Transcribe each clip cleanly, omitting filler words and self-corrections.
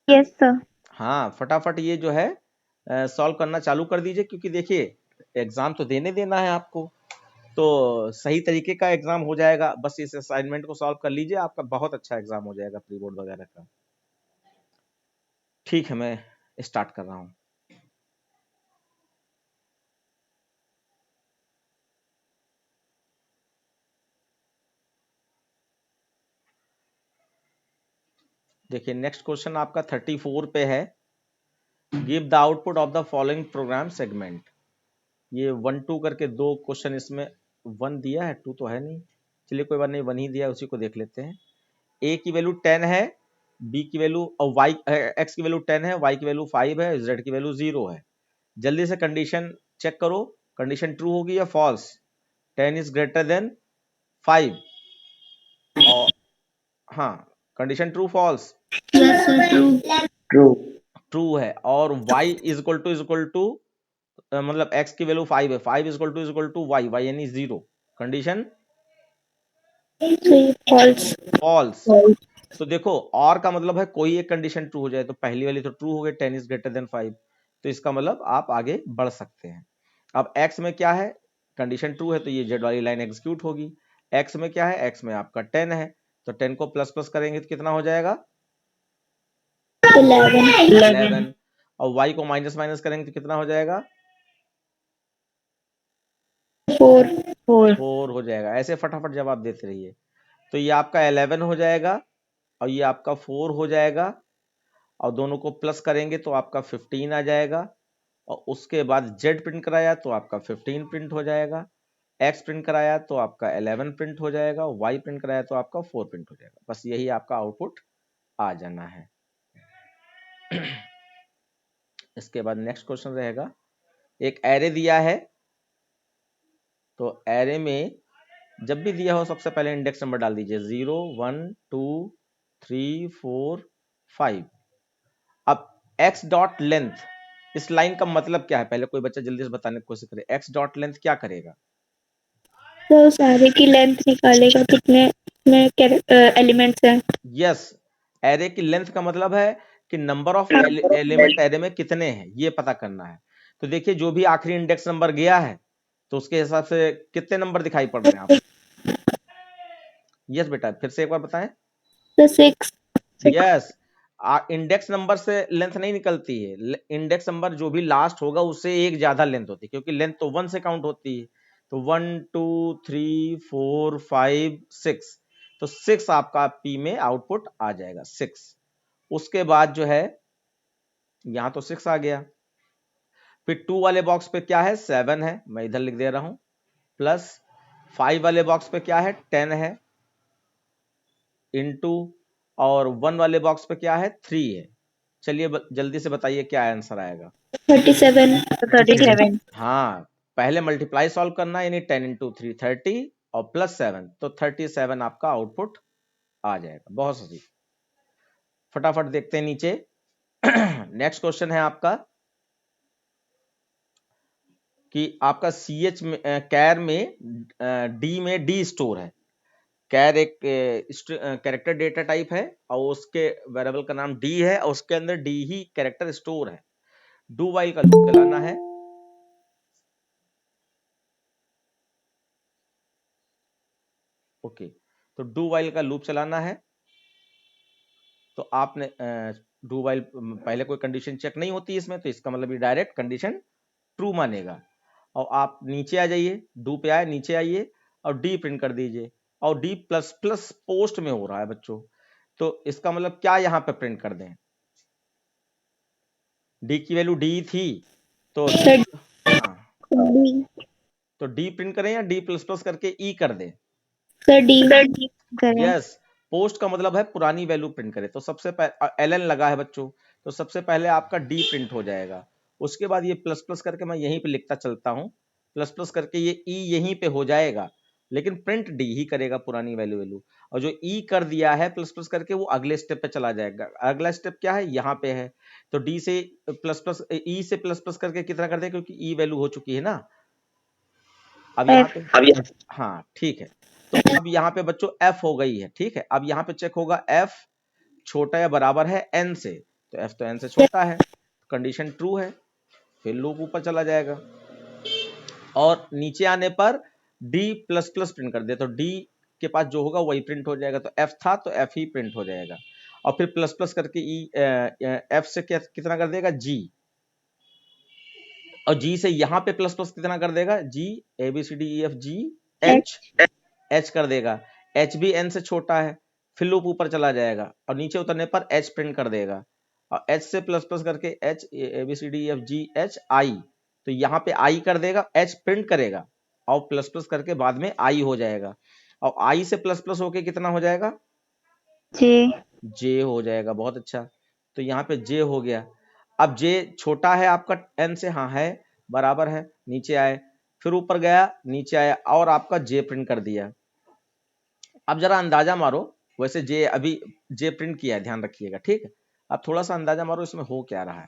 Yes sir. हाँ, फटाफट ये जो है सॉल्व करना चालू कर दीजिए, क्योंकि देखिए एग्जाम तो देना है आपको, तो सही तरीके का एग्जाम हो जाएगा। बस इस असाइनमेंट को सॉल्व कर लीजिए, आपका बहुत अच्छा एग्जाम हो जाएगा प्री बोर्ड वगैरह का। ठीक है, मैं स्टार्ट कर रहा हूँ। देखिए नेक्स्ट क्वेश्चन आपका 34 पे है। Give the output of the following program segment. ये 1 2 करके दो क्वेश्चन, इसमें 1 दिया है, 2 तो है नहीं, चलिए कोई बात नहीं, 1 ही दिया है, उसी को देख लेते हैं। ए की वैल्यू 10 है, बी की वैल्यू और वाई एक्स की वैल्यू 10 है, वाई की वैल्यू 5 है, जेड की वैल्यू 0 है। जल्दी से कंडीशन चेक करो, कंडीशन ट्रू होगी या फॉल्स। 10 इज ग्रेटर देन 5, और हाँ, condition true false yes sir, true. True है। और y इज इक्वल टू मतलब x की वैल्यू 5 है, 5 इज इक्वल टू y यानी 0, कंडीशन फॉल्स। फॉल्स। तो देखो और का मतलब है कोई एक कंडीशन ट्रू हो जाए, तो पहली वाली तो ट्रू हो गई, 10 इज ग्रेटर देन 5, तो इसका मतलब आप आगे बढ़ सकते हैं। अब x में क्या है, कंडीशन ट्रू है तो ये जेड वाली लाइन एग्जीक्यूट होगी। x में क्या है, x में आपका 10 है, तो 10 को प्लस प्लस करेंगे तो कितना हो जाएगा 11, और y को माइनस माइनस करेंगे तो कितना हो जाएगा 4 हो जाएगा। ऐसे फटाफट जवाब देते रहिए। तो ये आपका 11 हो जाएगा और ये आपका 4 हो जाएगा, और दोनों को प्लस करेंगे तो आपका 15 आ जाएगा, और उसके बाद z प्रिंट कराया तो आपका 15 प्रिंट हो जाएगा, x प्रिंट कराया तो आपका 11 प्रिंट हो जाएगा, y प्रिंट कराया तो आपका 4 प्रिंट हो जाएगा। बस यही आपका आउटपुट आ जाना है। इसके बाद नेक्स्ट क्वेश्चन रहेगा, एक एरे दिया है, तो एरे में जब भी दिया हो सबसे पहले इंडेक्स नंबर डाल दीजिए, 0 1 2 3 4 5। अब x डॉट लेंथ, इस लाइन का मतलब क्या है, पहले कोई बच्चा जल्दी से बताने की कोशिश करे, x डॉट लेंथ क्या करेगा। तो सारे की लेंथ निकालेगा, कितने एलिमेंट्स हैं। यस, एरे की लेंथ का मतलब है कि नंबर ऑफ एलिमेंट एरे में कितने हैं ये पता करना है। तो देखिए जो भी आखिरी इंडेक्स नंबर गया है तो उसके हिसाब से कितने नंबर दिखाई पड़ रहे हैं आप। यस बेटा, फिर से एक बार बताएं। तो 6। यस, इंडेक्स नंबर से लेंथ नहीं निकलती है, इंडेक्स नंबर जो भी लास्ट होगा उससे एक ज्यादा लेंथ होती है, क्योंकि लेंथ तो 1 से काउंट होती है। तो 1 2 3 4 5 6, तो 6 आपका पी में आउटपुट आ जाएगा 6। उसके बाद जो है यहां तो 6 आ गया, फिर 2 वाले बॉक्स पे क्या है 7 है, मैं इधर लिख दे रहा हूं, प्लस 5 वाले बॉक्स पे क्या है 10 है, इनटू, और 1 वाले बॉक्स पे क्या है 3 है। चलिए जल्दी से बताइए क्या आंसर आएगा। 37। हाँ, पहले मल्टीप्लाई सॉल्व करना, यानी 10 इंटू 3 30 और प्लस 7, तो 37 आपका आउटपुट आ जाएगा। बहुत सही, फटाफट देखते हैं नीचे। नेक्स्ट क्वेश्चन है आपका कि आपका सी एच में कैर में डी में डी स्टोर है। कैर एक कैरेक्टर डेटा टाइप है और उसके वेरिएबल का नाम डी है और उसके अंदर डी ही कैरेक्टर स्टोर है। डू वाइल का लूप चलाना है। ओके, तो डू वाइल का लूप चलाना है, तो आपने डू वाइल पहले कोई कंडीशन चेक नहीं होती इसमें, तो इसका मतलब ये डायरेक्ट कंडीशन ट्रू मानेगा। और आप नीचे आ जाइए, डू पे आए, नीचे आइए और डी प्रिंट कर दीजिए, और डी प्लस प्लस पोस्ट में हो रहा है बच्चों, तो इसका मतलब क्या यहाँ पे प्रिंट कर दें, डी की वैल्यू डी थी तो हाँ, तो डी प्रिंट करें या डी प्लस प्लस करके ई कर दें। सर डी करें। यस, पोस्ट का मतलब है पुरानी वैल्यू प्रिंट करे, तो सबसे पहले एल एन लगा है बच्चों, तो सबसे पहले आपका डी प्रिंट हो जाएगा। उसके बाद ये प्लस प्लस करके मैं यहीं पे लिखता चलता हूँ, प्लस प्लस करके ये ई यहीं पे हो जाएगा, लेकिन प्रिंट डी ही करेगा पुरानी वैल्यू। और जो ई कर दिया है प्लस प्लस करके वो अगले स्टेप पे चला जाएगा। अगला स्टेप क्या है, यहाँ पे है, तो डी से प्लस प्लस, ई से प्लस प्लस करके कितना कर दे, क्योंकि ई वैल्यू हो चुकी है ना। अब यहाँ पे हाँ ठीक है, तो अब यहाँ पे बच्चों f हो गई है, ठीक है। अब यहाँ पे चेक होगा f छोटा या बराबर है n से, तो f तो n से छोटा है, कंडीशन ट्रू है, फिर लूप ऊपर चला जाएगा और नीचे आने पर d प्लस प्लस प्रिंट कर दे, तो d के पास जो होगा वही प्रिंट हो जाएगा, तो f था तो f ही प्रिंट हो जाएगा और फिर प्लस प्लस करके f से कितना कर देगा g, और g से यहाँ पे प्लस प्लस कितना कर देगा g, a b c d e f g h कर देगा, h भी n से छोटा है, फिर लूप ऊपर चला जाएगा और नीचे उतरने पर h प्रिंट कर देगा और h से प्लस प्लस करके h a b c d e f g h i, तो यहाँ पे i कर देगा, h प्रिंट करेगा और प्लस प्लस करके बाद में i हो जाएगा और i से प्लस प्लस होके कितना हो जाएगा j हो जाएगा। बहुत अच्छा, तो यहाँ पे j हो गया। अब j छोटा है आपका n से, हाँ है, बराबर है, नीचे आए, फिर ऊपर गया, नीचे आया और आपका j प्रिंट कर दिया। अब जरा अंदाजा मारो, वैसे j अभी j प्रिंट किया है, ध्यान रखिएगा, ठीक है। अब थोड़ा सा अंदाजा मारो इसमें हो क्या रहा है।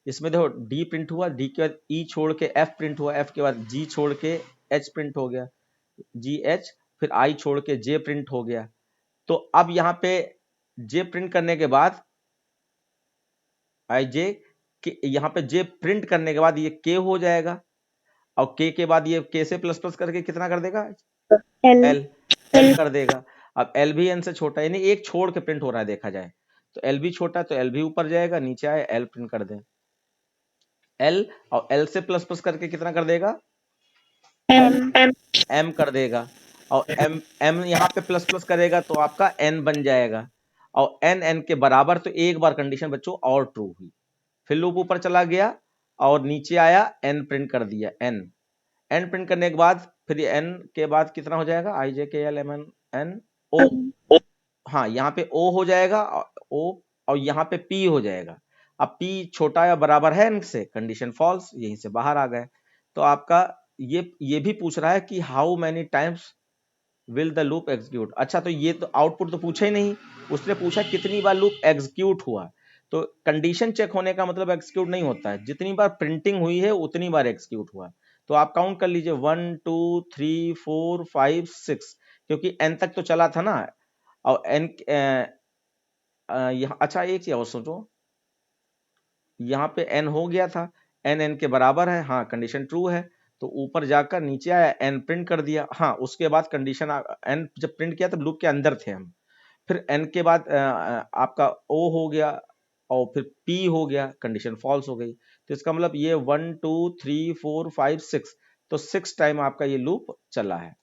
इसमें देखो d प्रिंट हुआ, d के बाद e छोड़ के f प्रिंट हुआ, f के बाद g छोड़ के h प्रिंट हो गया, g h, फिर i छोड़ के j प्रिंट हो गया। तो अब यहाँ पे j प्रिंट करने के बाद i j, यहाँ पे j प्रिंट करने के बाद ये k हो जाएगा और k के बाद ये k से प्लस प्लस करके कितना कर देगा l कर देगा। अब l भी n से छोटा है, यानी एक छोड़ के प्रिंट हो रहा है देखा जाए तो l भी छोटा है, तो l भी ऊपर जाएगा, नीचे आए l प्रिंट कर दे, l और l से प्लस प्लस करके कितना कर देगा m कर देगा और m यहाँ पे प्लस प्लस करेगा तो आपका n बन जाएगा और n के बराबर, तो एक बार कंडीशन बच्चों और ट्रू हुई, फिर लूप ऊपर चला गया और नीचे आया n प्रिंट कर दिया, n प्रिंट करने के बाद फिर ये n के बाद कितना हो जाएगा i j k l m n n o, हाँ यहाँ पे o हो जाएगा o और यहाँ पे p हो जाएगा। अब p छोटा या बराबर है n से, कंडीशन फॉल्स, यहीं से बाहर आ गए। तो आपका ये भी पूछ रहा है कि how many times will the loop execute. अच्छा, तो ये तो आउटपुट तो पूछा ही नहीं, उसने पूछा कितनी बार लूप एग्जीक्यूट हुआ। तो कंडीशन चेक होने का मतलब एग्जीक्यूट नहीं होता है, जितनी बार प्रिंटिंग हुई है उतनी बार एग्जीक्यूट हुआ। तो आप काउंट कर लीजिए 1 2 3 4 5 6, क्योंकि n तक तो चला था ना, और n यहाँ, अच्छा एक चीज और सोचो, यहाँ पे n हो गया था, n के बराबर है, हाँ कंडीशन ट्रू है, तो ऊपर जाकर नीचे आया, n प्रिंट कर दिया, हाँ उसके बाद कंडीशन n जब प्रिंट किया तब लूप के अंदर थे हम, फिर n के बाद आपका o हो गया और फिर p हो गया, कंडीशन फॉल्स हो गई। तो इसका मतलब ये 1 2 3 4 5 6, तो 6 टाइम आपका ये लूप चला है,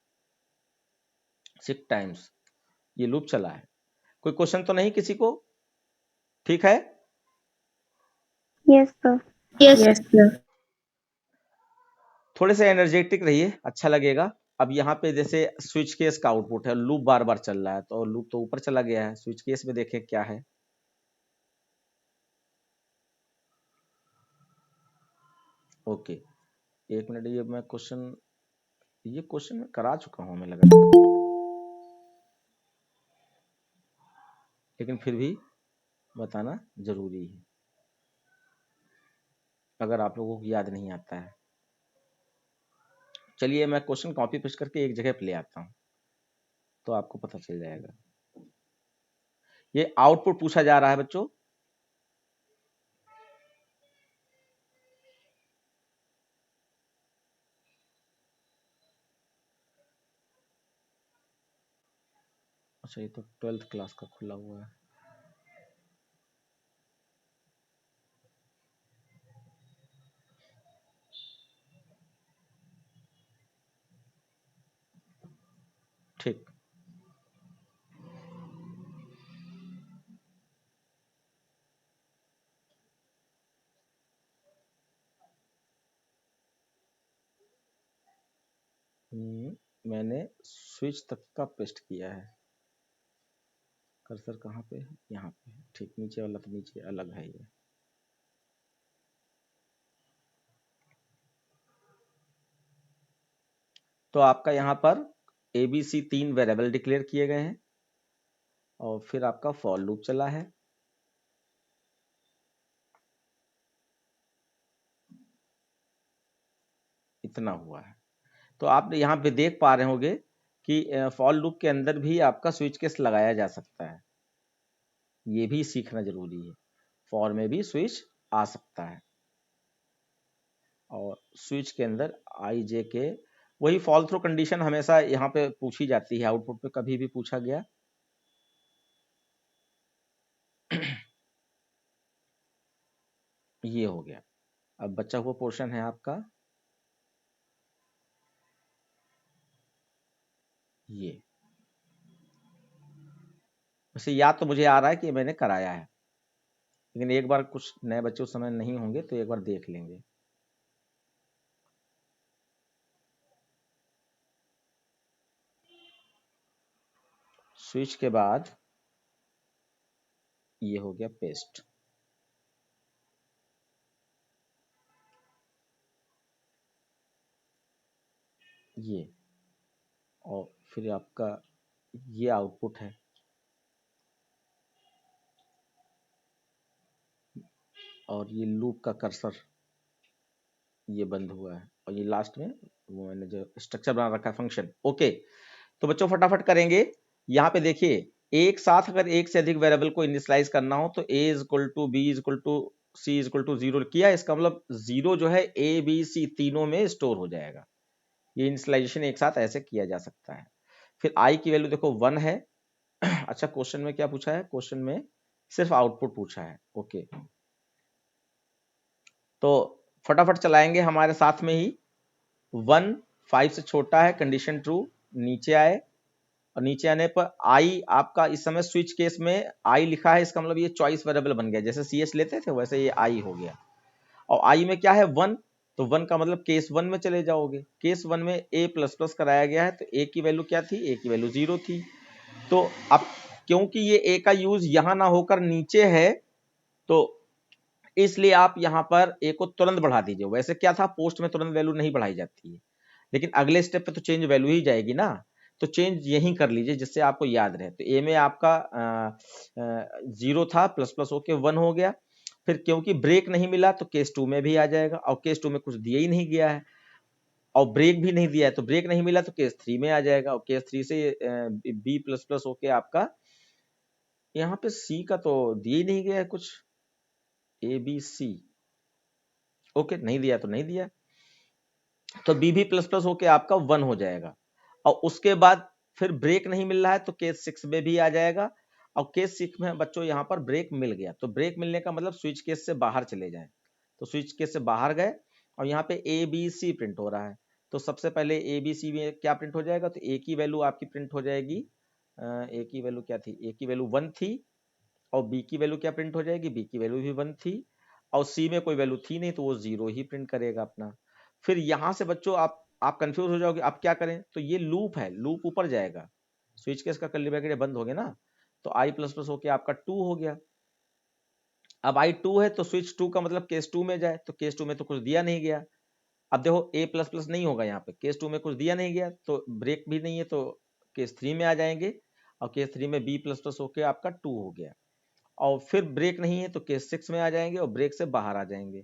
6 टाइम्स ये लूप चला है। कोई क्वेश्चन तो नहीं किसी को? ठीक है, यस सर। थोड़े से एनर्जेटिक रहिए, अच्छा लगेगा। अब यहाँ पे जैसे स्विच केस का आउटपुट है, लूप बार बार चल रहा है, तो लूप तो ऊपर चला गया है, स्विच केस में देखें क्या है। ओके, एक मिनट, ये मैं क्वेश्चन मैं करा चुका हूं, हमें लगा, लेकिन फिर भी बताना जरूरी है अगर आप लोगों को याद नहीं आता है। चलिए मैं क्वेश्चन कॉपी पेस्ट करके एक जगह पे ले आता हूं तो आपको पता चल जाएगा। ये आउटपुट पूछा जा रहा है बच्चों, अच्छा ये तो 12th क्लास का खुला हुआ है। ठीक, मैंने स्विच तक का पेस्ट किया है, कर्सर कहाँ पे है, यहाँ पे, ठीक, नीचे वाला तो नीचे अलग है ये। तो आपका यहाँ पर ABC 3 वेरिएबल डिक्लेयर किए गए हैं और फिर आपका फॉर लूप चला है। इतना हुआ है, तो आप यहाँ पे देख पा रहे होंगे कि फॉर लूप के अंदर भी आपका स्विच केस लगाया जा सकता है, ये भी सीखना जरूरी है। फॉर में भी स्विच आ सकता है। और स्विच के अंदर आई जे के वही फॉल थ्रू कंडीशन हमेशा यहाँ पे पूछी जाती है, आउटपुट पे कभी भी पूछा गया। ये हो गया। अब बचा हुआ पोर्शन है आपका ये। वैसे याद तो मुझे आ रहा है कि मैंने कराया है, लेकिन एक बार कुछ नए बच्चे उस समय नहीं होंगे तो एक बार देख लेंगे। स्विच के बाद ये हो गया पेस्ट। ये और फिर आपका ये आउटपुट है। और ये लूप का कर्सर ये बंद हुआ है, और ये लास्ट में वो मैंने जो स्ट्रक्चर बना रखा है फंक्शन। ओके, तो बच्चों फटाफट करेंगे। यहाँ पे देखिए, एक साथ अगर एक से अधिक वेरिएबल को इनिशियलाइज करना हो तो a is equal to B is equal to C is equal to 0 किया, इसका मतलब 0 जो है a b c तीनों में स्टोर हो जाएगा। ये इनिशियलाइजेशन एक साथ ऐसे किया जा सकता है। फिर i की वैल्यू देखो 1 है। अच्छा, क्वेश्चन में क्या पूछा है? क्वेश्चन में सिर्फ आउटपुट पूछा है। ओके, तो फटाफट चलाएंगे हमारे साथ में ही। 1 5 से छोटा है, कंडीशन ट्रू, नीचे आए, और नीचे आने पर आई आपका इस समय स्विच केस में आई लिखा है, इसका मतलब ये चॉइस वेरिएबल बन गया। जैसे सी एच लेते थे वैसे ये आई हो गया। और आई में क्या है? 1, तो 1 का मतलब केस 1 में चले जाओगे। केस 1 में a प्लस प्लस कराया गया है, तो a की वैल्यू क्या थी? a की वैल्यू 0 थी। तो अब क्योंकि ये a का यूज यहां ना होकर नीचे है, तो इसलिए आप यहां पर a को तुरंत बढ़ा दीजिए। वैसे क्या था, पोस्ट में तुरंत वैल्यू नहीं बढ़ाई जाती है, लेकिन अगले स्टेप पे तो चेंज वैल्यू ही जाएगी ना, तो चेंज यहीं कर लीजिए जिससे आपको याद रहे। तो ए में आपका 0 था, प्लस प्लस होके 1 हो गया। फिर क्योंकि ब्रेक नहीं मिला तो केस 2 में भी आ जाएगा, और केस 2 में कुछ दिया ही नहीं गया है, और ब्रेक भी नहीं दिया है, तो ब्रेक नहीं मिला तो केस 3 में आ जाएगा, और केस 3 से बी प्लस प्लस होके आपका यहाँ पे सी का तो दिया ही नहीं गया है कुछ, ए बी सी। ओके, नहीं दिया तो नहीं दिया, तो बी भी प्लस प्लस होके आपका 1 हो जाएगा। और उसके बाद फिर ब्रेक नहीं मिल रहा है तो केस 6 में भी आ जाएगा, और केस 6 में बच्चों यहाँ पर ब्रेक मिल गया, तो ब्रेक मिलने का मतलब स्विच केस से बाहर चले जाएं। तो स्विच केस से बाहर गए, और यहाँ पे ए बी सी प्रिंट हो रहा है, तो सबसे पहले ए बी सी में क्या प्रिंट हो जाएगा? तो ए की वैल्यू आपकी प्रिंट हो जाएगी, ए की वैल्यू क्या थी? ए की वैल्यू 1 थी, और बी की वैल्यू क्या प्रिंट हो जाएगी? बी की वैल्यू भी 1 थी, और सी में कोई वैल्यू थी नहीं तो वो 0 ही प्रिंट करेगा अपना। फिर यहां से बच्चों आप कंफ्यूज हो जाओगे, आप क्या करें? तो ये लूप है, लूप ऊपर जाएगा, स्विच केस का कर्ली ब्रैकेट बंद हो गया ना, तो आई प्लस प्लस होके आपका 2 हो गया। अब आई 2 है तो स्विच 2 का मतलब केस 2 में जाए, तो केस 2 में तो कुछ दिया नहीं गया। अब देखो ए प्लस प्लस नहीं होगा यहाँ पे, केस 2 में कुछ दिया नहीं गया, तो ब्रेक भी नहीं है, तो केस 3 में आ जाएंगे, और केस 3 में बी प्लस प्लस होके आपका 2 हो गया। और फिर ब्रेक नहीं है तो केस 6 में आ जाएंगे, और ब्रेक से बाहर आ जाएंगे।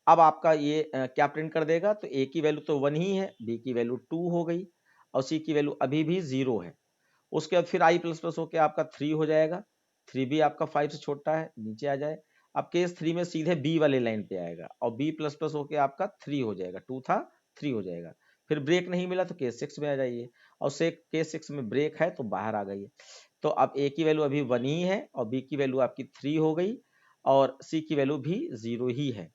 अब आपका ये क्या प्रिंट कर देगा? तो ए की वैल्यू तो 1 ही है, बी की वैल्यू 2 हो गई, और सी की वैल्यू अभी भी 0 है। उसके बाद फिर आई प्लस प्लस होकर आपका 3 हो जाएगा, 3 भी आपका 5 से छोटा है, नीचे आ जाए। अब केस 3 में सीधे बी वाले लाइन पे आएगा, और बी प्लस प्लस होकर आपका 3 हो जाएगा, 2 था 3 हो जाएगा। फिर ब्रेक नहीं मिला तो केस 6 में आ जाइए, और से केस 6 में ब्रेक है तो बाहर आ गई। तो अब ए की वैल्यू अभी 1 ही है, और बी की वैल्यू आपकी 3 हो गई, और सी की वैल्यू भी 0 ही है।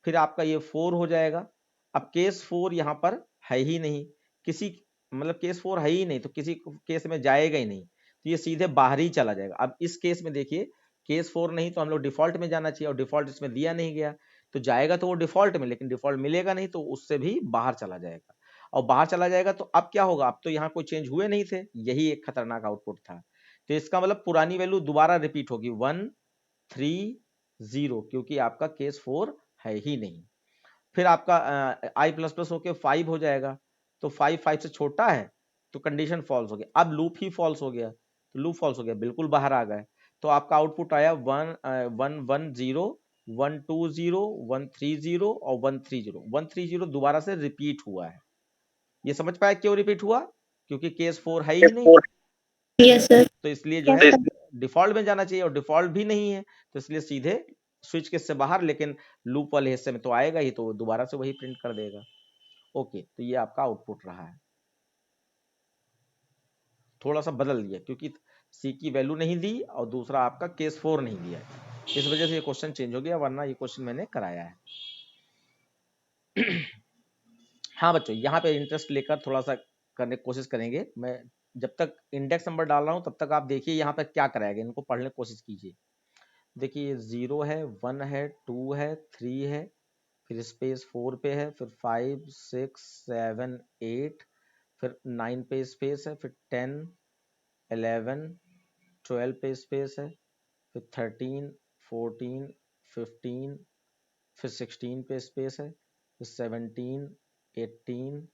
फिर आपका ये 4 हो जाएगा। अब केस 4 यहाँ पर है ही नहीं, किसी मतलब केस 4 है ही नहीं, तो किसी केस में जाएगा ही नहीं, तो ये सीधे बाहर ही चला जाएगा। अब इस केस में देखिए, केस 4 नहीं तो हम लोग डिफॉल्ट में जाना चाहिए, और डिफॉल्ट इसमें दिया नहीं गया, तो जाएगा तो वो डिफॉल्ट में, लेकिन डिफॉल्ट मिलेगा नहीं, तो उससे भी बाहर चला जाएगा। और बाहर चला जाएगा तो अब क्या होगा? अब तो यहाँ कोई चेंज हुए नहीं थे, यही एक खतरनाक आउटपुट था। तो इसका मतलब पुरानी वैल्यू दोबारा रिपीट होगी, 1 3 0, क्योंकि आपका केस 4 है ही नहीं। फिर आपका आई प्लस प्लस होके 5 हो जाएगा, तो 5 5 से छोटा है, तो कंडीशन फॉल्स हो गया। अब लूप ही फॉल्स हो गया, तो लूप फॉल्स हो गया, बिल्कुल बाहर आ गए। तो आपका आउटपुट आया 1 1 1 0 1 2 0 1 3 0 और 1 3 0। 1 3 0 दोबारा से रिपीट हुआ है। ये समझ पाया क्यों रिपीट हुआ? क्योंकि केस 4 है ही नहीं, यस सर। तो इसलिए जो यस है सर। डिफॉल्ट में जाना चाहिए, और डिफॉल्ट भी नहीं है, तो इसलिए सीधे स्विच केस से बाहर, लेकिन लूप वाले हिस्से में तो आएगा ही, तो दोबारा से वही प्रिंट कर देगा। ओके, तो ये आपका आउटपुट रहा है। थोड़ा सा बदल दिया क्योंकि सी की वैल्यू नहीं दी और दूसरा आपका केस 4 नहीं दिया, इस वजह से ये क्वेश्चन चेंज हो गया, वरना ये क्वेश्चन मैंने कराया है। हाँ बच्चों, यहाँ पे इंटरेस्ट लेकर थोड़ा सा करने की कोशिश करेंगे। मैं जब तक इंडेक्स नंबर डाल रहा हूँ तब तक आप देखिए यहाँ पे क्या कराएगा, इनको पढ़ने की कोशिश कीजिए। देखिए ये 0 है, 1 है, 2 है, 3 है, फिर स्पेस 4 पे है, फिर 5 6 7 8, फिर 9 पे स्पेस है, फिर 10 11 12 पे स्पेस है, फिर 13 14 15, फिर 16 पे स्पेस है, फिर 17 18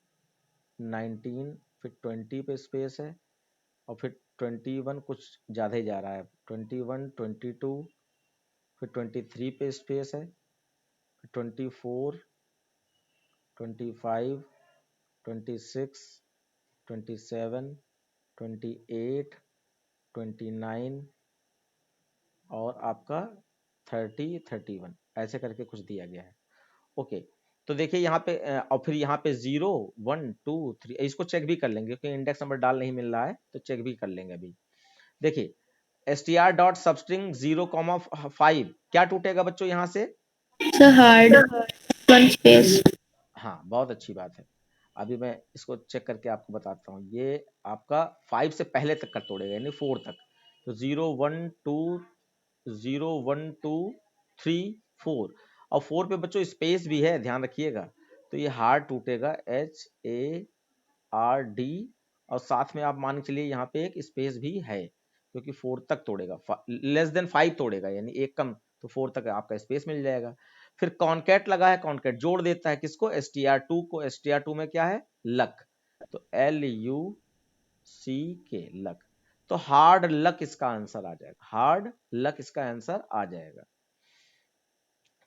19, फिर 20 पे स्पेस है, और फिर 21 कुछ ज़्यादा ही जा रहा है, 21 22, फिर 23 पे स्पेस है, फिर 24 25 26 27 28 29 और आपका 30 31 ऐसे करके कुछ दिया गया है। ओके, तो देखिए यहाँ पे और फिर यहाँ पे 0 1 2 3, इसको चेक भी कर लेंगे क्योंकि इंडेक्स नंबर डाल नहीं मिल रहा है, तो चेक भी कर लेंगे अभी। देखिए str डॉट सबस्ट्रिंग 0,5 क्या टूटेगा बच्चों यहाँ से? Hard 1 space. हाँ, बहुत अच्छी बात है। अभी मैं इसको चेक करके आपको बताता हूँ। ये आपका 5 से पहले तक का तोड़ेगा, यानी 4 तक। तो 0 1 2 0 1 2 3 4, और 4 पे बच्चों स्पेस भी है, ध्यान रखिएगा। तो ये हार्ड टूटेगा HARD, और साथ में आप मान के चलिए यहाँ पे एक स्पेस भी है क्योंकि 4 तक तोड़ेगा, लेस देन 5 तोड़ेगा, यानी एक कम, तो 4 तक आपका स्पेस मिल जाएगा। फिर कॉन्केट लगा है, कॉन्केट जोड़ देता है किसको? str2 को। str2 में क्या है? लक, तो LUCK, लक। तो हार्ड लक इसका आंसर आ जाएगा, हार्ड लक इसका आंसर आ जाएगा।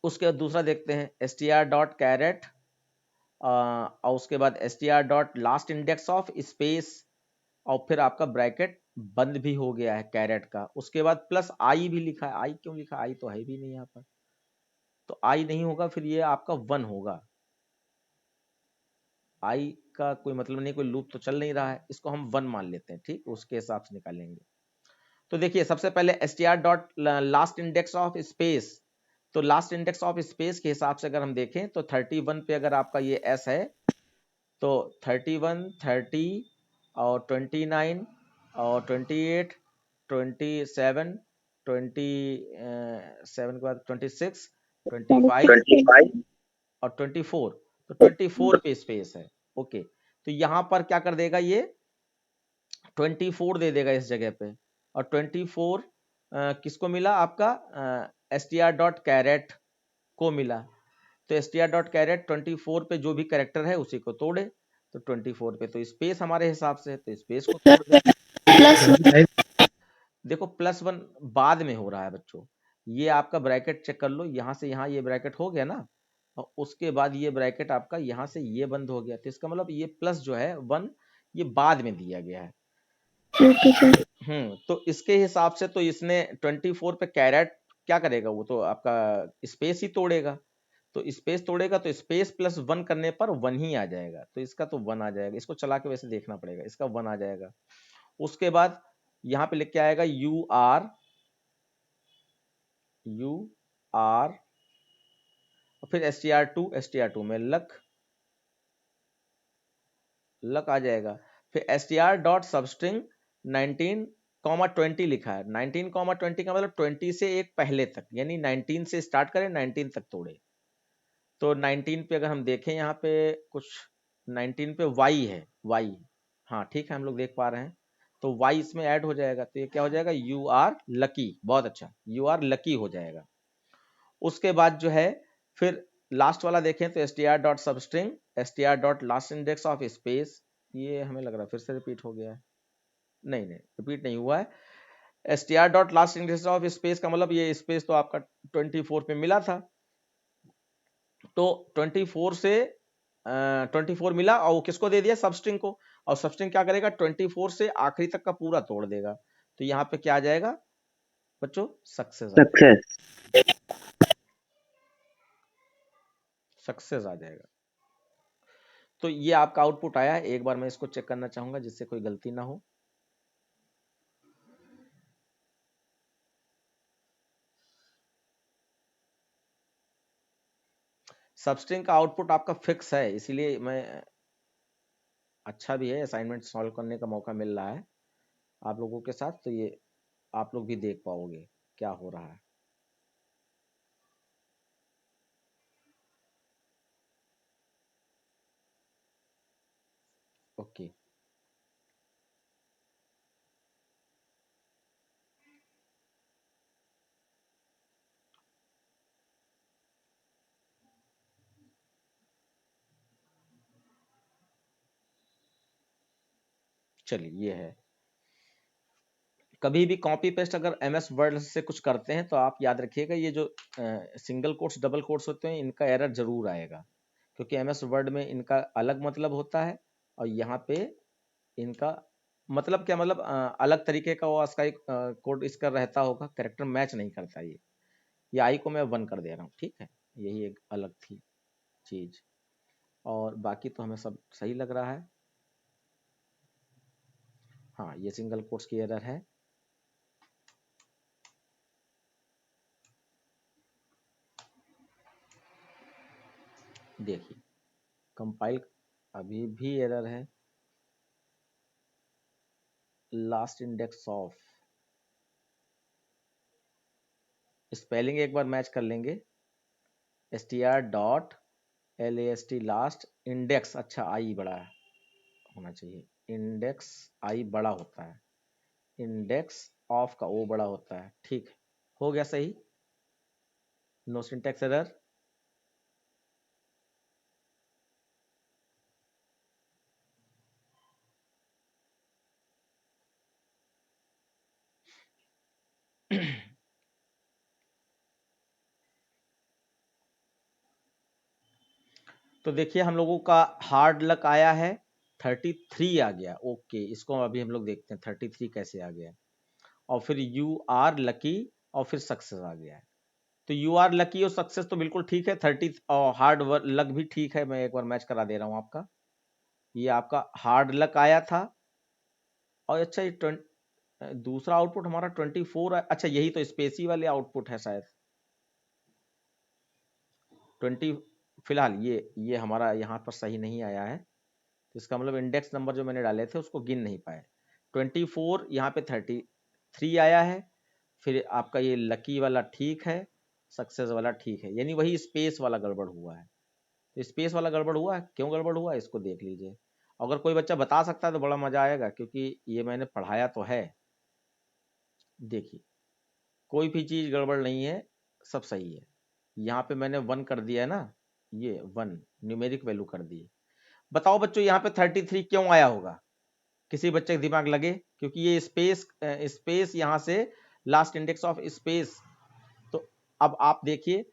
उसके बाद दूसरा देखते हैं str डॉट कैरेट, और उसके बाद str dot last index of space, और फिर आपका ब्रैकेट बंद भी हो गया है कैरेट का। उसके बाद प्लस आई भी लिखा है, आई क्यों लिखा? आई तो है भी नहीं यहाँ पर, तो आई नहीं होगा, फिर ये आपका 1 होगा। आई का कोई मतलब नहीं, कोई लूप तो चल नहीं रहा है, इसको हम 1 मान लेते हैं, ठीक, उसके हिसाब से निकालेंगे। तो देखिए सबसे पहले str dot last index of space, तो लास्ट इंडेक्स ऑफ स्पेस के हिसाब से अगर हम देखें तो 31 पे अगर आपका ये s है, तो 31 30 और 29 और 28 27 27 के बाद 26 25 और 24, तो 24 पे स्पेस है। ओके, तो यहाँ पर क्या कर देगा, ये 24 दे देगा इस जगह पे, और 24 किसको मिला? आपका str डॉट कैरेट को मिला। तो str डॉट कैरेट 24 पे जो भी कैरेक्टर है उसी को तोड़े, तो 24 पे तो स्पेस हमारे हिसाब से है, तो स्पेस को तोड़ दे। देखो +1 बाद में हो रहा है बच्चों, ये आपका ब्रैकेट चेक कर लो, यहाँ से यहाँ ये ब्रैकेट हो गया ना, और उसके बाद ये ब्रैकेट आपका यहाँ से ये बंद हो गया, तो इसका मतलब ये प्लस जो है 1 ये बाद में दिया गया है। तो इसके हिसाब से तो इसने 24 पे कैरेट क्या करेगा, वो तो आपका स्पेस ही तोड़ेगा, तो स्पेस तोड़ेगा तो स्पेस +1 करने पर 1 ही आ जाएगा, तो इसका तो 1 आ जाएगा। इसको चला के वैसे देखना पड़ेगा, इसका 1 आ जाएगा। उसके बाद यहाँ पे लिख के आएगा यू आर, और फिर str2 में लक आ जाएगा। फिर str डॉट सबस्ट्रिंग 19,20 लिखा है, 19,20 का मतलब 20 से एक पहले तक, यानी 19 से स्टार्ट करें 19 तक तोड़े। तो 19 पे अगर हम देखें यहाँ पे कुछ 19 पे y है, y, हाँ ठीक है, हम लोग देख पा रहे हैं, तो y इसमें ऐड हो जाएगा, तो ये क्या हो जाएगा? यू आर लकी, बहुत अच्छा, यू आर लकी हो जाएगा। उसके बाद जो है फिर लास्ट वाला देखें तो str dot substring str dot last index of space, ये हमें लग रहा है फिर से रिपीट हो गया है, नहीं रिपीट नहीं हुआ है। str dot last index of space का मतलब ये स्पेस तो आपका 24 पे मिला था, तो 24 से 24 मिला, और वो किसको दे दिया? सबस्ट्रिंग को, और सबस्ट्रिंग क्या करेगा? 24 से आखिरी तक का पूरा तोड़ देगा, तो यहाँ पे क्या आ जाएगा बच्चों? सक्सेस। सक्सेस आ जाएगा। तो ये आपका आउटपुट आया है। एक बार मैं इसको चेक करना चाहूंगा जिससे कोई गलती ना हो। सबस्ट्रिंग का आउटपुट आपका फिक्स है, इसीलिए मैं, अच्छा भी है, असाइनमेंट सॉल्व करने का मौका मिल रहा है आप लोगों के साथ, तो ये आप लोग भी देख पाओगे क्या हो रहा है। ओके, चलिए ये है। कभी भी कॉपी पेस्ट अगर एमएस वर्ड से कुछ करते हैं तो आप याद रखिएगा, ये जो सिंगल कोट्स डबल कोट्स होते हैं इनका एरर जरूर आएगा, क्योंकि एमएस वर्ड में इनका अलग मतलब होता है और यहाँ पे इनका मतलब क्या, मतलब अलग तरीके का वो स्काई कोड इसका रहता होगा, कैरेक्टर मैच नहीं करता ये आई को मैं 1 कर दे रहा हूँ, ठीक है, यही एक अलग थी चीज, और बाकी तो हमें सब सही लग रहा है। हाँ, ये सिंगल कोट्स की एरर है। देखिए कंपाइल, अभी भी एरर है। लास्ट इंडेक्स ऑफ, स्पेलिंग एक बार मैच कर लेंगे, str.last लास्ट इंडेक्स, अच्छा आई बड़ा होना चाहिए, इंडेक्स आई बड़ा होता है, इंडेक्स ऑफ का ओ बड़ा होता है, ठीक है, हो गया सही, नो सिंटैक्स एरर। तो देखिए हम लोगों का हार्ड लक आया है 33 आ गया, ओके, इसको अभी हम लोग देखते हैं 33 कैसे आ गया, और फिर यू आर लकी और फिर सक्सेस आ गया है। तो यू आर लकी और सक्सेस तो बिल्कुल ठीक है, 30 और हार्ड लक भी ठीक है, मैं एक बार मैच करा दे रहा हूँ आपका, ये आपका हार्ड लक आया था, और अच्छा ये दूसरा आउटपुट हमारा 24, अच्छा यही तो स्पेसी वाले आउटपुट है शायद, 20, फिलहाल ये हमारा यहाँ पर सही नहीं आया है, तो इसका मतलब इंडेक्स नंबर जो मैंने डाले थे उसको गिन नहीं पाए, 24 यहाँ पे 33 आया है, फिर आपका ये लकी वाला ठीक है, सक्सेस वाला ठीक है, यानी वही स्पेस वाला गड़बड़ हुआ है। तो स्पेस वाला गड़बड़ हुआ है, क्यों गड़बड़ हुआ है इसको देख लीजिए, अगर कोई बच्चा बता सकता है तो बड़ा मजा आएगा, क्योंकि ये मैंने पढ़ाया तो है। देखिए कोई भी चीज गड़बड़ नहीं है, सब सही है, यहाँ पे मैंने 1 कर दिया है ना, ये 1 न्यूमेरिक वैल्यू कर दी। बताओ बच्चों यहाँ पे 33 क्यों आया होगा, किसी बच्चे का दिमाग लगे, क्योंकि ये स्पेस यहाँ से लास्ट इंडेक्स ऑफ स्पेस, तो अब आप देखिए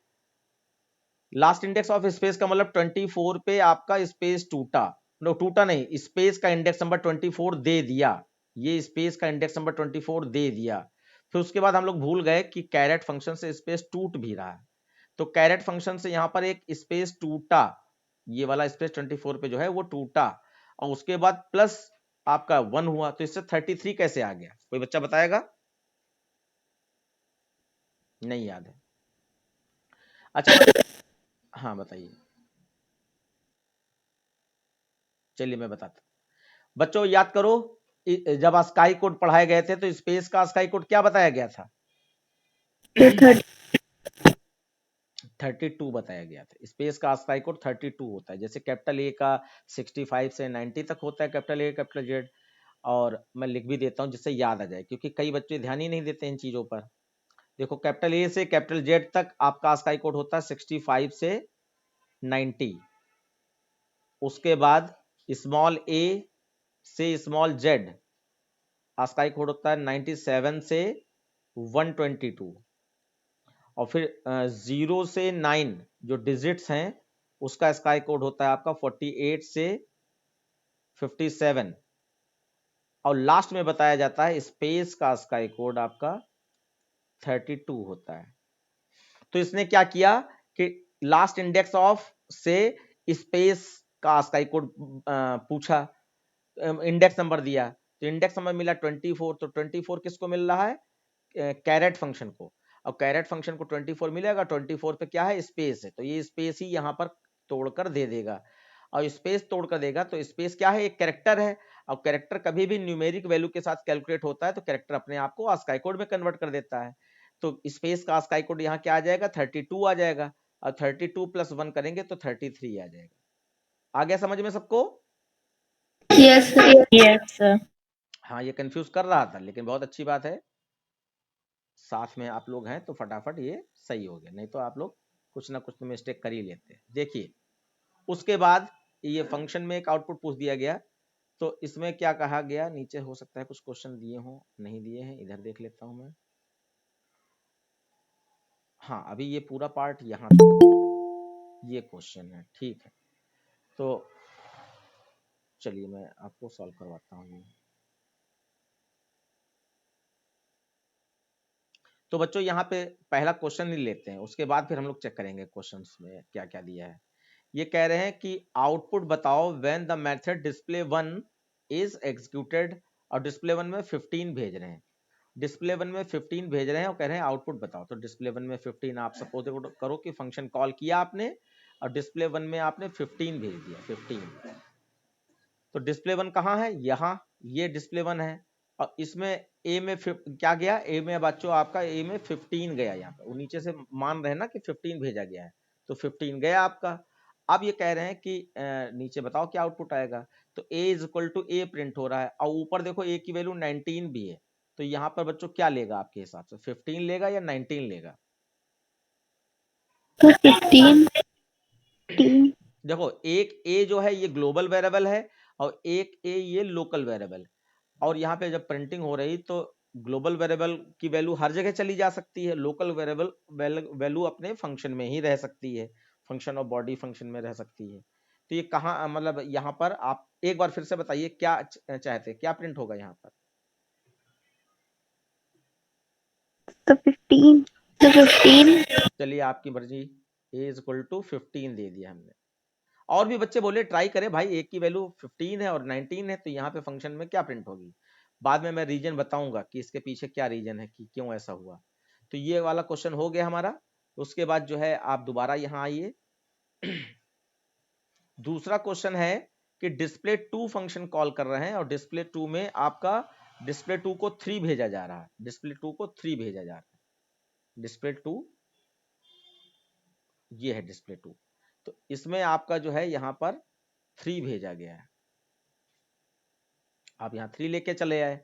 लास्ट इंडेक्स ऑफ स्पेस का मतलब 24 पे आपका स्पेस टूटा, नो टूटा नहीं, स्पेस का इंडेक्स नंबर 24 दे दिया, ये स्पेस का इंडेक्स नंबर 24 दे दिया, फिर उसके बाद हम लोग भूल गए कि कैरेट फंक्शन से स्पेस टूट भी रहा है, तो कैरेट फंक्शन से यहाँ पर एक स्पेस टूटा, ये वाला स्पेस 24 पे जो है वो टूटा, और उसके बाद प्लस आपका 1 हुआ, तो इससे 33 कैसे आ गया, कोई बच्चा बताएगा, नहीं याद है, अच्छा हाँ बताइए, चलिए मैं बताता, बच्चों याद करो, जब स्काई कोड पढ़ाए गए थे तो स्पेस का स्काई कोड क्या बताया गया था, 32 बताया गया था, स्पेस का स्काई कोड 32 होता है, जैसे कैपिटल ए का 65 से 90 तक होता है, कैपिटल ए कैपिटल जेड, और मैं लिख भी देता हूं जिससे याद आ जाए, क्योंकि कई बच्चे ध्यान ही नहीं देते इन चीजों पर। देखो कैपिटल ए से कैपिटल जेड तक आपका स्काई कोड होता है 65 से 90, उसके बाद स्मॉल ए से स्मॉल जेड स्काई कोड होता है 97 से 122, और फिर 0 से 9 जो डिजिट्स हैं उसका स्काई कोड होता है आपका 48 से 57, और लास्ट में बताया जाता है स्पेस का स्काई कोड आपका 32 होता है। तो इसने क्या किया कि लास्ट इंडेक्स ऑफ से स्पेस का आस्काई कोड पूछा, इंडेक्स नंबर दिया, तो इंडेक्स नंबर मिला 24, तो 24 किसको मिल रहा है? कैरेट फंक्शन को। अब कैरेट फंक्शन को 24 मिलेगा, 24 पे क्या है? स्पेस है, तो ये स्पेस ही यहाँ पर तोड़कर दे देगा। और स्पेस तोड़कर देगा तो स्पेस क्या है? एक कैरेक्टर है। अब कैरेक्टर कभी भी न्यूमेरिक वैल्यू के साथ कैलकुलेट होता है तो कैरेक्टर अपने आप को आस्काई कोड में कन्वर्ट कर देता है। तो स्पेस का आस्काई कोड यहाँ क्या आ जाएगा? 32 आ जाएगा। और 32 + 1 करेंगे तो 33 आ जाएगा। आ गया समझ में सबको? Yes sir. Yes sir. हाँ, ये कंफ्यूज कर रहा था, लेकिन बहुत अच्छी बात है, साथ में आप लोग हैं तो फटाफट ये सही हो गया, नहीं तो आप लोग कुछ ना कुछ तो मिस्टेक कर ही लेते हैं। देखिए, उसके बाद ये फंक्शन में एक आउटपुट पूछ दिया गया, तो इसमें क्या कहा गया? नीचे हो सकता है कुछ क्वेश्चन दिए हों, नहीं दिए हैं, इधर देख लेता हूं मैं। हाँ, अभी ये पूरा पार्ट यहाँ तक ये क्वेश्चन है, ठीक है। तो चलिए मैं आपको सॉल्व करवाता हूँ ये। तो बच्चों यहाँ पे पहला क्वेश्चन ही लेते हैं, उसके बाद फिर हम लोग चेक करेंगे क्वेश्चंस में क्या क्या दिया है। ये कह रहे हैं कि आउटपुट बताओ when the method display 1 is executed, और डिस्प्ले 1 में 15 भेज रहे हैं। डिस्प्ले 1 में 15 भेज रहे हैं और कह रहे हैं आउटपुट बताओ। तो डिस्प्ले 1 में 15, आप सपोज करो कि फंक्शन कॉल किया आपने और डिस्प्ले 1 में आपने 15 भेज दिया, 15। तो डिस्प्ले 1 कहाँ है? यहाँ, ये डिस्प्ले 1 है। और इसमें ए में क्या गया? ए में बच्चों आपका ए में 15 गया, यहाँ पे वो नीचे से मान रहे हैं ना कि 15 भेजा गया है, तो 15 गया आपका। अब ये कह रहे हैं कि नीचे बताओ क्या आउटपुट आएगा। तो a = a प्रिंट हो रहा है, और ऊपर देखो a की वैल्यू 19 भी है। तो यहाँ पर बच्चों क्या लेगा आपके हिसाब से? 15 लेगा या 19 लेगा? तो 15। देखो, एक a जो है ये ग्लोबल वेरिएबल है, और एक a ये लोकल वेरिएबल। और यहाँ पे जब प्रिंटिंग हो रही तो ग्लोबल वेरिएबल की वैल्यू हर जगह चली जा सकती है, लोकल वेरिएबल वैल्यू अपने फंक्शन में ही रह सकती है, फंक्शन और बॉडी फंक्शन में रह सकती है। तो ये कहाँ, मतलब यहाँ पर आप एक बार फिर से बताइए क्या चाहते हैं, क्या प्रिंट होगा यहाँ पर? तो 15। तो 15। चलिए आपकी मर्जी, a = 15 दे दिया हमने। और भी बच्चे बोले ट्राई करें भाई, एक की वैल्यू 15 है और 19 है, तो यहाँ पे फंक्शन में क्या प्रिंट होगी? बाद में मैं रीजन बताऊंगा कि इसके पीछे क्या रीजन है कि क्यों ऐसा हुआ। तो ये वाला क्वेश्चन हो गया हमारा। उसके बाद जो है आप दोबारा यहाँ आइए। दूसरा क्वेश्चन है कि डिस्प्ले 2 फंक्शन कॉल कर रहे हैं और डिस्प्ले 2 में आपका डिस्प्ले 2 को 3 भेजा जा रहा है, डिस्प्ले 2 को 3 भेजा जा रहा है, डिस्प्ले 2 ये है डिस्प्ले 2। तो इसमें आपका जो है यहाँ पर 3 भेजा गया है, आप यहाँ 3 लेके चले आए।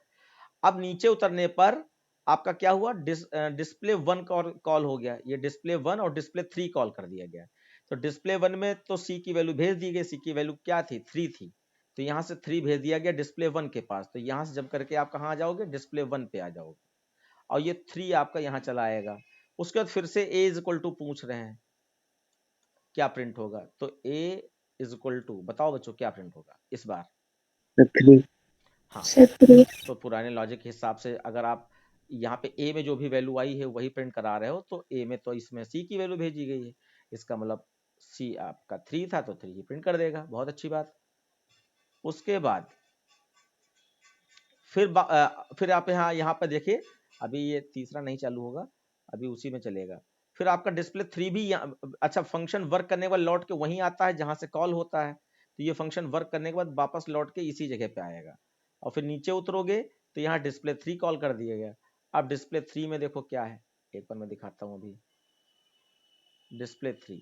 अब नीचे उतरने पर आपका क्या हुआ? डिस्प्ले 1 कॉल हो गया, ये डिस्प्ले 1 और डिस्प्ले 3 कॉल कर दिया गया। तो डिस्प्ले 1 में तो सी की वैल्यू भेज दी गई, सी की वैल्यू क्या थी? 3 थी। तो यहाँ से 3 भेज दिया गया डिस्प्ले 1 के पास। तो यहाँ से जब करके आप कहाँ आ जाओगे? डिस्प्ले 1 पे आ जाओगे, और ये 3 आपका यहाँ चला आएगा। उसके बाद फिर से a = पूछ रहे हैं क्या प्रिंट होगा। तो a = बताओ बच्चों क्या प्रिंट होगा इस बार? 3। हाँ, से 3। तो पुराने लॉजिक के हिसाब से अगर आप यहाँ पे a में जो भी वैल्यू आई है वही प्रिंट करा रहे हो, तो a में तो इसमें c की वैल्यू भेजी गई है, इसका मतलब c आपका 3 था तो 3 ही प्रिंट कर देगा। बहुत अच्छी बात। उसके बाद फिर आप यहाँ पर देखिए, अभी ये तीसरा नहीं चालू होगा, अभी उसी में चलेगा। फिर आपका डिस्प्ले 3 भी अच्छा फंक्शन वर्क करने के बाद लौट के वहीं आता है जहां से कॉल होता है। तो ये फंक्शन वर्क करने के बाद वापस लौट के इसी जगह पे आएगा। और फिर नीचे उतरोगे तो यहाँ डिस्प्ले 3 कॉल कर दिया गया। अब डिस्प्ले 3 में देखो क्या है, एक बार मैं दिखाता हूँ। अभी डिस्प्ले 3,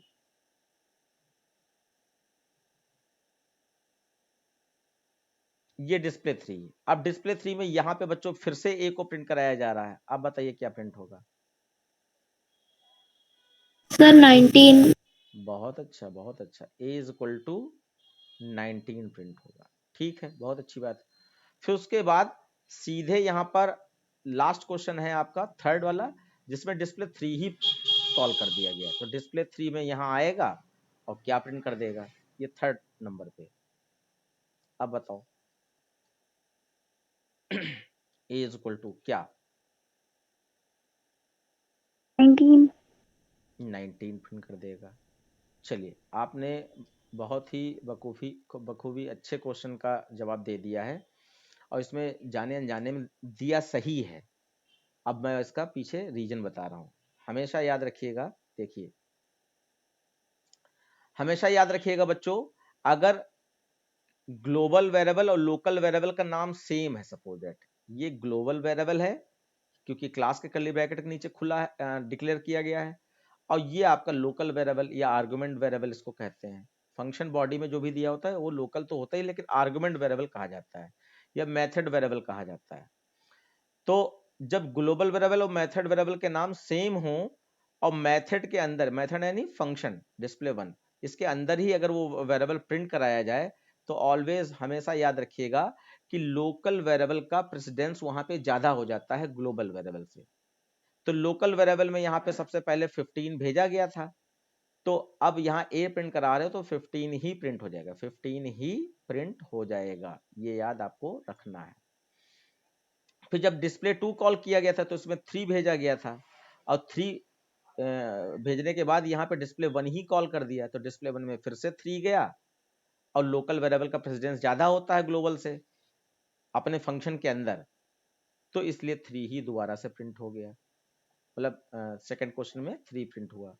ये डिस्प्ले 3। अब डिस्प्ले 3 में यहाँ पे बच्चों फिर से a को प्रिंट कराया जा रहा है। अब बताइए क्या प्रिंट होगा? सर 19। बहुत अच्छा, बहुत अच्छा, a = 19 प्रिंट होगा। ठीक है, बहुत अच्छी बात। फिर उसके बाद सीधे यहाँ पर लास्ट क्वेश्चन है आपका थर्ड वाला, जिसमें डिस्प्ले 3 ही कॉल कर दिया गया। तो डिस्प्ले 3 में यहाँ आएगा और क्या प्रिंट कर देगा? ये थर्ड नंबर पे। अब बताओ a = क्या? 19। 19 प्रिंट कर देगा। चलिए, आपने बहुत ही बखूबी अच्छे क्वेश्चन का जवाब दे दिया है और इसमें जाने अनजाने में दिया सही है। अब मैं इसका पीछे रीजन बता रहा हूँ। हमेशा याद रखिएगा, देखिए हमेशा याद रखिएगा बच्चों, अगर ग्लोबल वेरिएबल और लोकल वेरिएबल का नाम सेम है, सपोज दैट ये ग्लोबल वेरिएबल है क्योंकि क्लास के कर्ली ब्रैकेट के नीचे खुला है, डिक्लेयर किया गया है, और ये आपका लोकल वेरिएबल या आर्गुमेंट वेरिएबल इसको कहते हैं। फंक्शन बॉडी में जो भी दिया होता है वो लोकल तो होता ही, लेकिन आर्गुमेंट वेरिएबल कहा जाता है या मेथड वेरिएबल कहा जाता है। तो जब ग्लोबल वेरिएबल और मेथड वेरिएबल के नाम सेम हो और मेथड के अंदर, मेथड यानी फंक्शन डिस्प्ले वन, इसके अंदर ही अगर वो वेरिएबल प्रिंट कराया जाए तो ऑलवेज हमेशा याद रखिएगा कि लोकल वेरिएबल का प्रेसिडेंस वहां पे ज्यादा हो जाता है ग्लोबल वेरिएबल से। तो लोकल वेरिएबल में यहाँ पे सबसे पहले 15 भेजा गया था, तो अब यहाँ ए प्रिंट करा रहे हो तो 15 ही प्रिंट हो जाएगा, 15 ही प्रिंट हो जाएगा, ये याद आपको रखना है। फिर जब डिस्प्ले 2 कॉल किया गया था तो उसमें 3 भेजा गया था, और 3 भेजने के बाद यहाँ पे डिस्प्ले 1 ही कॉल कर दिया, तो डिस्प्ले 1 में फिर से 3 गया, और लोकल वेरिएबल का प्रेसिडेंस ज्यादा होता है ग्लोबल से अपने फंक्शन के अंदर, तो इसलिए 3 ही दोबारा से प्रिंट हो गया, मतलब सेकंड क्वेश्चन में 3 प्रिंट हुआ।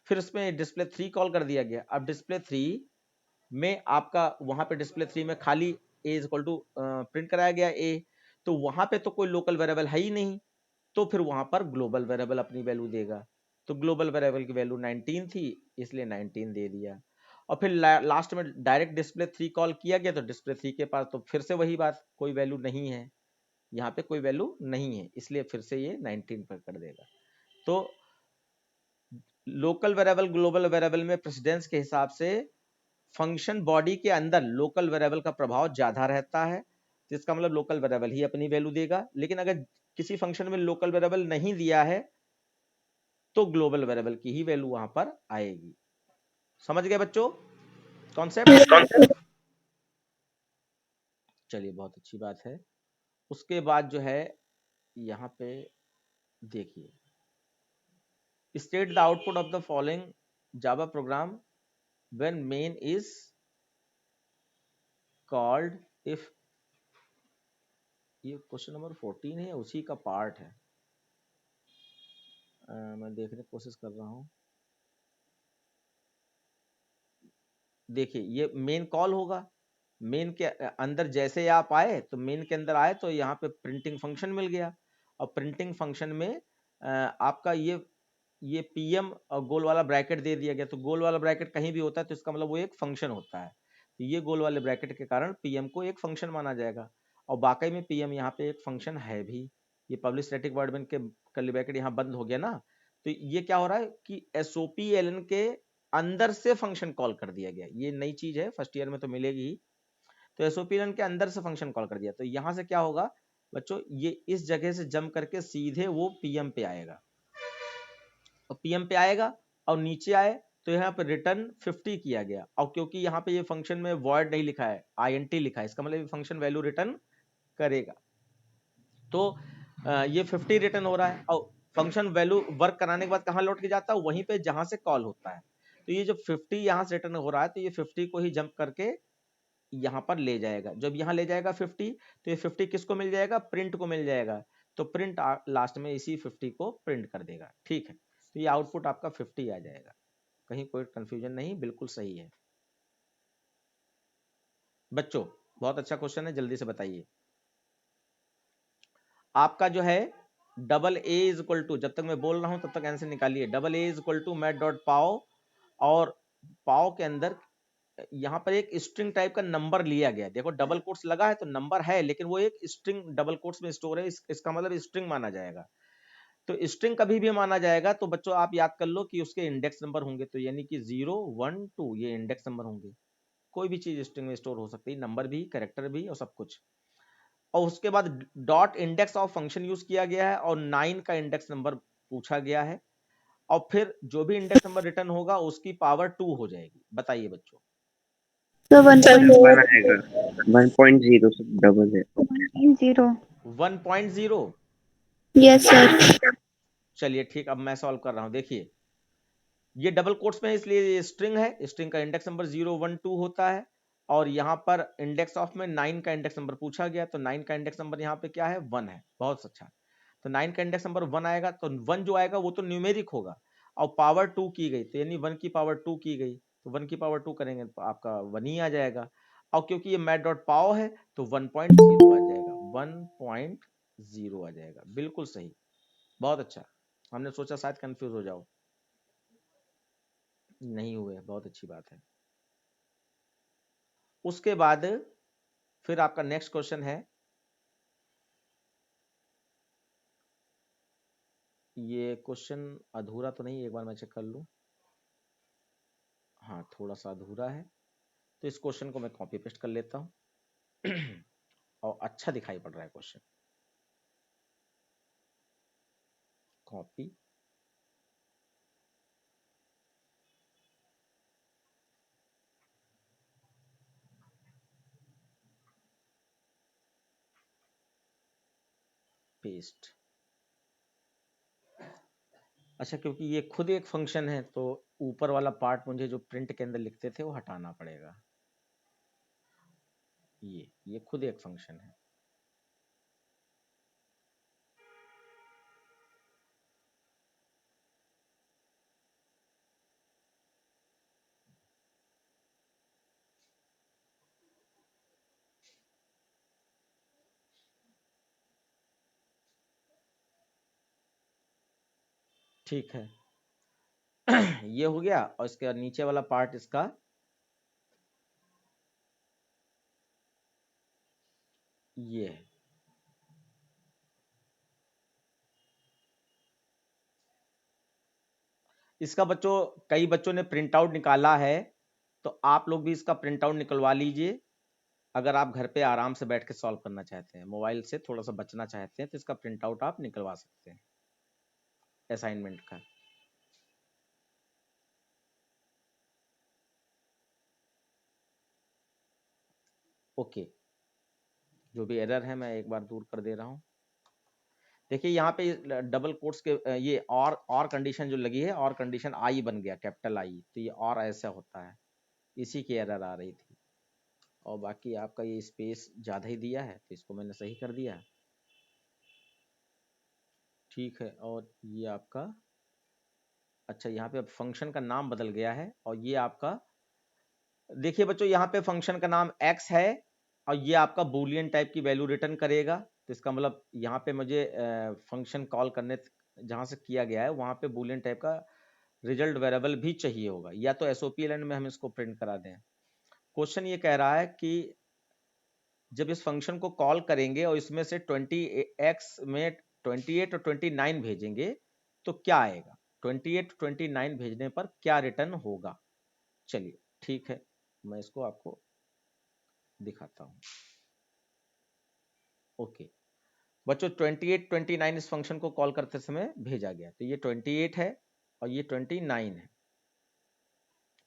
फिर उसमें डिस्प्ले 3 कॉल कर दिया गया। अब डिस्प्ले 3 में आपका वहां पे डिस्प्ले 3 में खाली ए इज इक्वल टू प्रिंट कराया गया ए, तो वहां पे तो कोई लोकल वेरिएबल है ही नहीं, तो फिर वहां पर ग्लोबल वेरिएबल अपनी वैल्यू देगा। तो ग्लोबल वेरिएबल की वैल्यू 19 थी, इसलिए 19 दे दिया। और फिर लास्ट में डायरेक्ट डिस्प्ले 3 कॉल किया गया, तो डिस्प्ले 3 के पास तो फिर से वही बात, कोई वैल्यू नहीं है, यहाँ पे कोई वैल्यू नहीं है, इसलिए फिर से ये 19 पर कर देगा। तो लोकल वेरिएबल ग्लोबल वेरिएबल में प्रेसिडेंस के हिसाब से फंक्शन बॉडी के अंदर लोकल वेरिएबल का प्रभाव ज्यादा रहता है, तो इसका मतलब लोकल वेरिएबल ही अपनी वैल्यू देगा। लेकिन अगर किसी फंक्शन में लोकल वेरिएबल नहीं दिया है तो ग्लोबल वेरिएबल की ही वैल्यू वहां पर आएगी। समझ गए बच्चों कॉन्सेप्ट? चलिए, बहुत अच्छी बात है। उसके बाद जो है यहाँ पे देखिए, state the output of the following Java program when main is called if, ये क्वेश्चन नंबर 14 है, उसी का पार्ट है। मैं देखने की कोशिश कर रहा हूँ। देखिए, ये मेन कॉल होगा, मेन के अंदर जैसे आप आए तो मेन के अंदर आए तो यहाँ पे प्रिंटिंग फंक्शन मिल गया, और प्रिंटिंग फंक्शन में आपका ये पीएम और गोल वाला ब्रैकेट दे दिया गया। तो गोल वाला ब्रैकेट कहीं भी होता है तो इसका मतलब वो एक फंक्शन होता है, तो ये गोल वाले ब्रैकेट के कारण पीएम को एक फंक्शन माना जाएगा, और वाकई में पीएम यहाँ पे एक फंक्शन है भी। ये पब्लिक स्टैटिक वर्ड में के कर्ली ब्रैकेट यहाँ बंद हो गया ना, तो ये क्या हो रहा है कि SOP-LN के अंदर से फंक्शन कॉल कर दिया गया। ये नई चीज है, फर्स्ट ईयर में तो मिलेगी ही। तो SOP-LN के अंदर से फंक्शन कॉल कर दिया, तो यहाँ से क्या होगा बच्चों, ये इस जगह से जंप करके सीधे वो पीएम पे आएगा, और पीएम पे आएगा और नीचे आए तो यहाँ पे रिटर्न 50 किया गया, और क्योंकि यहाँ पे ये फंक्शन में वॉइड नहीं लिखा है, INT लिखा है, इसका मतलब ये फंक्शन वैल्यू रिटर्न करेगा। तो ये 50 रिटर्न हो रहा है, और फंक्शन वैल्यू वर्क कराने के बाद कहाँ लौट के जाता है, वहीं पे जहां से कॉल होता है। तो ये जो 50 यहाँ से रिटर्न हो रहा है, तो ये 50 को ही जंप करके यहाँ पर ले जाएगा। जब यहाँ ले जाएगा 50, तो ये 50 किसको मिल जाएगा, प्रिंट को मिल जाएगा, तो प्रिंट लास्ट में इसी 50 को प्रिंट कर देगा। ठीक है, तो ये आउटपुट आपका 50 आ जाएगा, कहीं कोई कंफ्यूजन नहीं, बिल्कुल सही है बच्चों। बहुत अच्छा क्वेश्चन है, जल्दी से बताइए। आपका जो है double A is equal to, जब तक मैं बोल रहा हूं तब तक आंसर निकालिए। Double A is equal to math dot pow, और पाओ के अंदर यहाँ पर एक स्ट्रिंग टाइप का नंबर लिया गया। देखो डबल कोट्स लगा है तो नंबर है, लेकिन वो एक स्ट्रिंग डबल कोट्स में स्टोर है, इसका मतलब स्ट्रिंग माना जाएगा। तो स्ट्रिंग कभी भी माना जाएगा तो बच्चों आप याद कर लो कि उसके इंडेक्स नंबर होंगे, तो यानी कि 0 1 2 ये इंडेक्स नंबर होंगे। कोई भी चीज स्ट्रिंग में स्टोर हो सकती है, नंबर भी, कैरेक्टर भी, और सब कुछ। और उसके बाद dot index of function use किया गया है, और 9 का इंडेक्स नंबर पूछा गया है, और फिर जो भी इंडेक्स नंबर रिटर्न होगा उसकी पावर 2 हो जाएगी। बताइए बच्चों। सर 1 आएगा, 1.0 से डबल है। 1.0 यस सर। चलिए ठीक, अब मैं सॉल्व कर रहा हूं। देखिए, ये डबल कोट्स में इसलिए ये स्ट्रिंग है, स्ट्रिंग का इंडेक्स नंबर 0 1 2 होता है और यहाँ पर इंडेक्स ऑफ में 9 का इंडेक्स नंबर पूछा गया, तो 9 का इंडेक्स नंबर यहाँ पे क्या है 1 है। बहुत अच्छा, तो 9 का इंडेक्स नंबर 1 आएगा, तो 1 जो आएगा वो तो न्यूमेरिक होगा और पावर 2 की गई, तो यानी 1 की पावर 2 की गई, तो 1 की पावर 2 करेंगे तो आपका 1 ही आ जाएगा। और क्योंकि ये मैट डॉट पाव है तो 1.0 आ जाएगा, 1.0 आ जाएगा। बिल्कुल सही, बहुत अच्छा। हमने सोचा शायद कंफ्यूज हो जाओ, नहीं हुए, बहुत अच्छी बात है। उसके बाद फिर आपका नेक्स्ट क्वेश्चन है, ये क्वेश्चन अधूरा तो नहीं, एक बार मैं चेक कर लूं। हाँ थोड़ा सा अधूरा है, तो इस क्वेश्चन को मैं कॉपी पेस्ट कर लेता हूं और अच्छा दिखाई पड़ रहा है क्वेश्चन, कॉपी पेस्ट। अच्छा, क्योंकि ये खुद एक फंक्शन है तो ऊपर वाला पार्ट मुझे जो प्रिंट के अंदर लिखते थे वो हटाना पड़ेगा। ये खुद एक फंक्शन है। ठीक है ये हो गया, और इसके नीचे वाला पार्ट इसका ये है। इसका बच्चों कई बच्चों ने प्रिंट आउट निकाला है, तो आप लोग भी इसका प्रिंट आउट निकलवा लीजिए। अगर आप घर पे आराम से बैठ के सॉल्व करना चाहते हैं, मोबाइल से थोड़ा सा बचना चाहते हैं, तो इसका प्रिंट आउट आप निकलवा सकते हैं असाइनमेंट का। ओके, जो भी एरर है मैं एक बार दूर कर दे रहा हूं। देखिए यहाँ पे डबल कोट्स के ये और कंडीशन जो लगी है, और कंडीशन आई बन गया, कैपिटल आई, तो ये और ऐसा होता है, इसी की एरर आ रही थी। और बाकी आपका ये स्पेस ज़्यादा ही दिया है, तो इसको मैंने सही कर दिया। ठीक है, और ये आपका अच्छा, यहाँ पे फंक्शन का नाम बदल गया है, और ये आपका देखिए बच्चों यहाँ पे फंक्शन का नाम x है और ये आपका बूलियन टाइप की वैल्यू रिटर्न करेगा। तो इसका मतलब यहाँ पे मुझे फंक्शन कॉल करने जहाँ से किया गया है वहाँ पे बूलियन टाइप का रिजल्ट वेरिएबल भी चाहिए होगा, या तो SOP में हम इसको प्रिंट करा दें। क्वेश्चन ये कह रहा है कि जब इस फंक्शन को कॉल करेंगे और इसमें से 20x में 28 और 29 भेजेंगे तो क्या आएगा, 28 29 भेजने पर क्या रिटर्न होगा। चलिए ठीक है, मैं इसको आपको दिखाता हूं। ओके बच्चों, 28 29 इस फंक्शन को कॉल करते समय भेजा गया, तो ये 28 है और ये 29 है।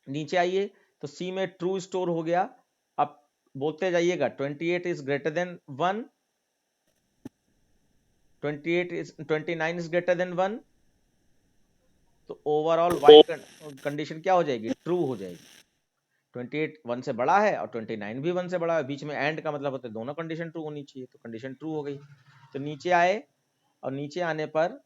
नीचे आइए तो सी में ट्रू स्टोर हो गया। अब बोलते जाइएगा 28 is greater than 1, 29 is greater than 1, तो ओवरऑल वाइल कंडीशन क्या हो जाएगी, ट्रू हो जाएगी। 28 1 से बड़ा है और 29 भी 1 से बड़ा है, बीच में एंड का मतलब होता है दोनों कंडीशन ट्रू होनी चाहिए, तो कंडीशन ट्रू हो गई। तो नीचे आए और नीचे आने पर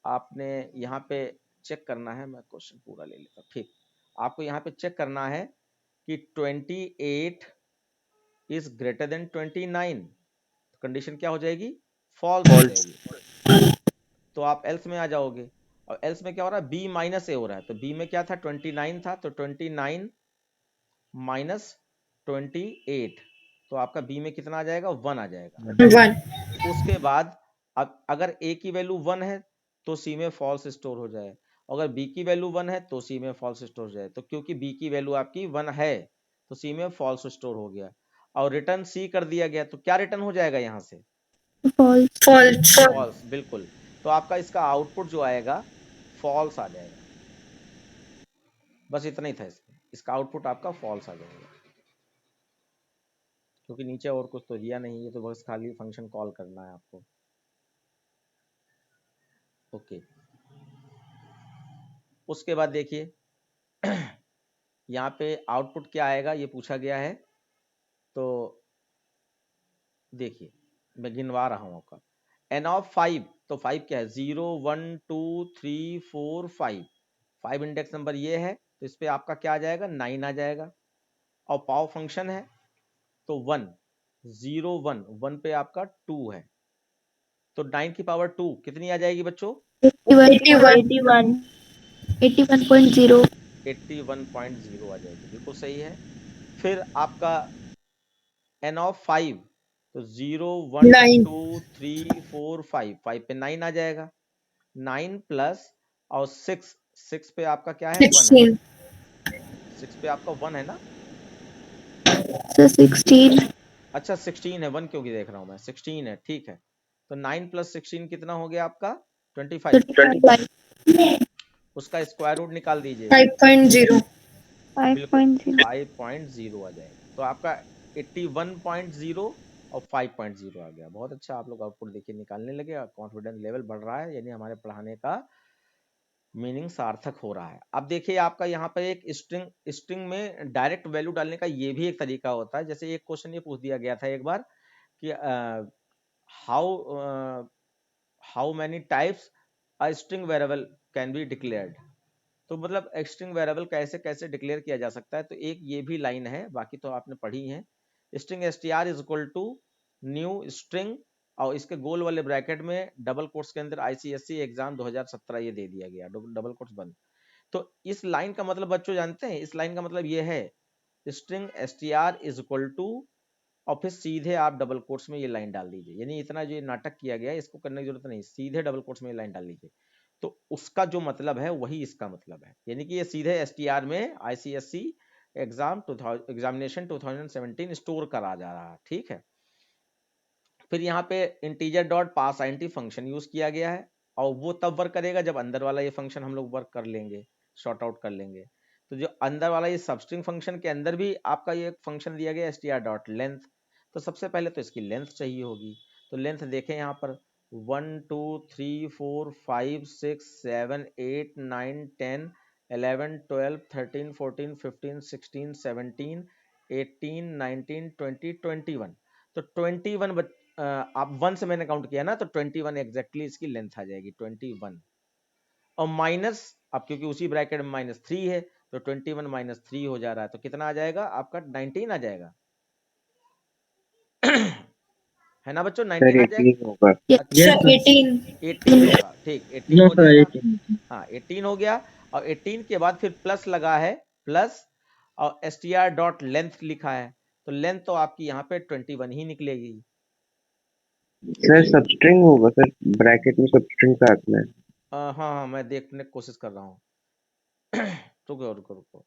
आपने यहाँ पे चेक करना है, मैं क्वेश्चन पूरा ले लेता हूँ। ठीक, आपको यहाँ पे चेक करना है कि 28 इज ग्रेटर देन 29, तो कंडीशन क्या हो जाएगी, फॉल्स हो जाएगी। तो आप एल्स में आ जाओगे, और एल्स में क्या हो रहा है, बी माइनस ए हो रहा है, तो बी में क्या था 29 था, तो 29 माइनस 28, तो आपका बी में कितना आ जाएगा, 1 आ जाएगा। 1 उसके बाद अब अगर ए की वैल्यू 1 है तो सी में फॉल्स स्टोर हो जाए, अगर बी की वैल्यू 1 है तो सी में फॉल्स स्टोर हो जाए। तो क्योंकि बी की वैल्यू आपकी 1 है तो सी में फॉल्स स्टोर हो गया, और रिटर्न सी कर दिया गया, तो क्या रिटर्न हो जाएगा यहाँ से, फॉल्स। बिल्कुल, तो आपका इसका आउटपुट जो आएगा फॉल्स आ जाएगा। बस इतना ही था इसका आउटपुट आपका फॉल्स आ जाएगा, क्योंकि नीचे और कुछ तो दिया नहीं, ये तो बस खाली फंक्शन कॉल करना है आपको। ओके, उसके बाद देखिए यहाँ पे आउटपुट क्या आएगा ये पूछा गया है, तो देखिए मैं गिनवा रहा हूँ आपका एन ऑफ 5, तो 5 क्या है 0 1 2 3 4 5, 5 इंडेक्स नंबर ये है, तो इस पे आपका क्या आ जाएगा 9 आ जाएगा। और पाव फंक्शन है तो 1 0 1 1 पे आपका 2 है, तो 9 की पावर 2 कितनी आ जाएगी बच्चों 81 81.0 81.0 आ जाएगी, बिल्कुल सही है। फिर आपका एन ऑफ 5, तो 0 1 9 2 3 4 5, 5 पे 9 आ जाएगा, 9 प्लस और 6, 6 पे आपका क्या है 1 है, 6 पे आपका 1 है ना, सर 16 अच्छा 16 है, 1 क्यों की देख रहा हूँ मैं, 16 है, ठीक है। तो 9 प्लस 16 कितना हो गया आपका 25, 25 उसका स्क्वायर रूट निकाल दीजिए, 5.0 बिल्कुल 5.0 5.0 आ जाएगा, तो आपका 81.0 और 5.0 आ गया। बहुत अच्छा, आप लोग आउटपुट देखिए निकालने लगे, कॉन्फिडेंस लेवल बढ़ रहा है, यानी हमारे पढ़ाने का मीनिंग सार्थक हो रहा है। अब देखिए आपका यहाँ पे एक स्ट्रिंग में डायरेक्ट वैल्यू डालने का ये भी एक तरीका होता है। जैसे एक क्वेश्चन ये पूछ दिया गया था एक बार कि how many types a string variable can be declared, तो मतलब स्ट्रिंग वेरिएबल कैसे कैसे डिक्लेयर किया जा सकता है, तो एक ये भी लाइन है, बाकी तो आपने पढ़ी है। String str is equal to new string, और इसके गोल वाले ब्रैकेट में डबल कोट्स के अंदर ICSE एग्जाम 2017 ये दे दिया गया, डबल कोट्स बंद। तो इस लाइन का मतलब बच्चों जानते हैं, इस लाइन का मतलब ये है string str is equal to, और फिर सीधे आप डबल कोट्स में ये लाइन डाल दीजिए, यानी इतना जो नाटक किया गया है इसको करने की जरूरत नहीं, सीधे डबल कोट्स में ये लाइन डाल लीजिए, तो उसका जो मतलब है वही इसका मतलब है, यानी कि ये सीधे STR में ICSE एग्जामिनेशन 2017 स्टोर करा जा रहा है, ठीक है। फिर यहाँ पे इंटीजर डॉट पास आईएनटी फंक्शन यूज किया गया है, और वो तब वर्क करेगा जब अंदर वाला ये फंक्शन हम लोग वर्क कर लेंगे, शॉर्ट आउट कर लेंगे। तो जो अंदर वाला ये सबस्ट्रिंग फंक्शन के अंदर भी आपका ये फंक्शन दिया गया str डॉट लेंथ, तो सबसे पहले तो इसकी लेंथ चाहिए होगी, तो लेंथ देखें यहाँ पर 1 2 3 4 5 6 7 8 9 10 11 12 13 14 15 16 17 18 19 20 21, तो 21 आप 1 से मैंने काउंट किया ना, तो 21 एग्जैक्टली इसकी लेंथ आ जाएगी 21, और माइनस, अब क्योंकि उसी ब्रैकेट में -3 है तो 21 -3 हो जा रहा है, तो कितना आ जाएगा आपका 19 आ जाएगा है ना बच्चों, 19 सर आ जाएगा। 18 होगा। अच्छा 18 18 होगा, ठीक 18 हो जाएगा, हाँ 18 हो गया, और 18 के बाद फिर प्लस लगा है, प्लस और str डॉट लेंथ लिखा है, तो लेंथ तो आपकी यहाँ पे 21 ही निकलेगी। सर सबस्ट्रिंग होगा सर, ब्रैकेट में सबस्ट्रिंग का आता है। हाँ हाँ मैं देखने की कोशिश कर रहा हूँ रुको रुको रुको,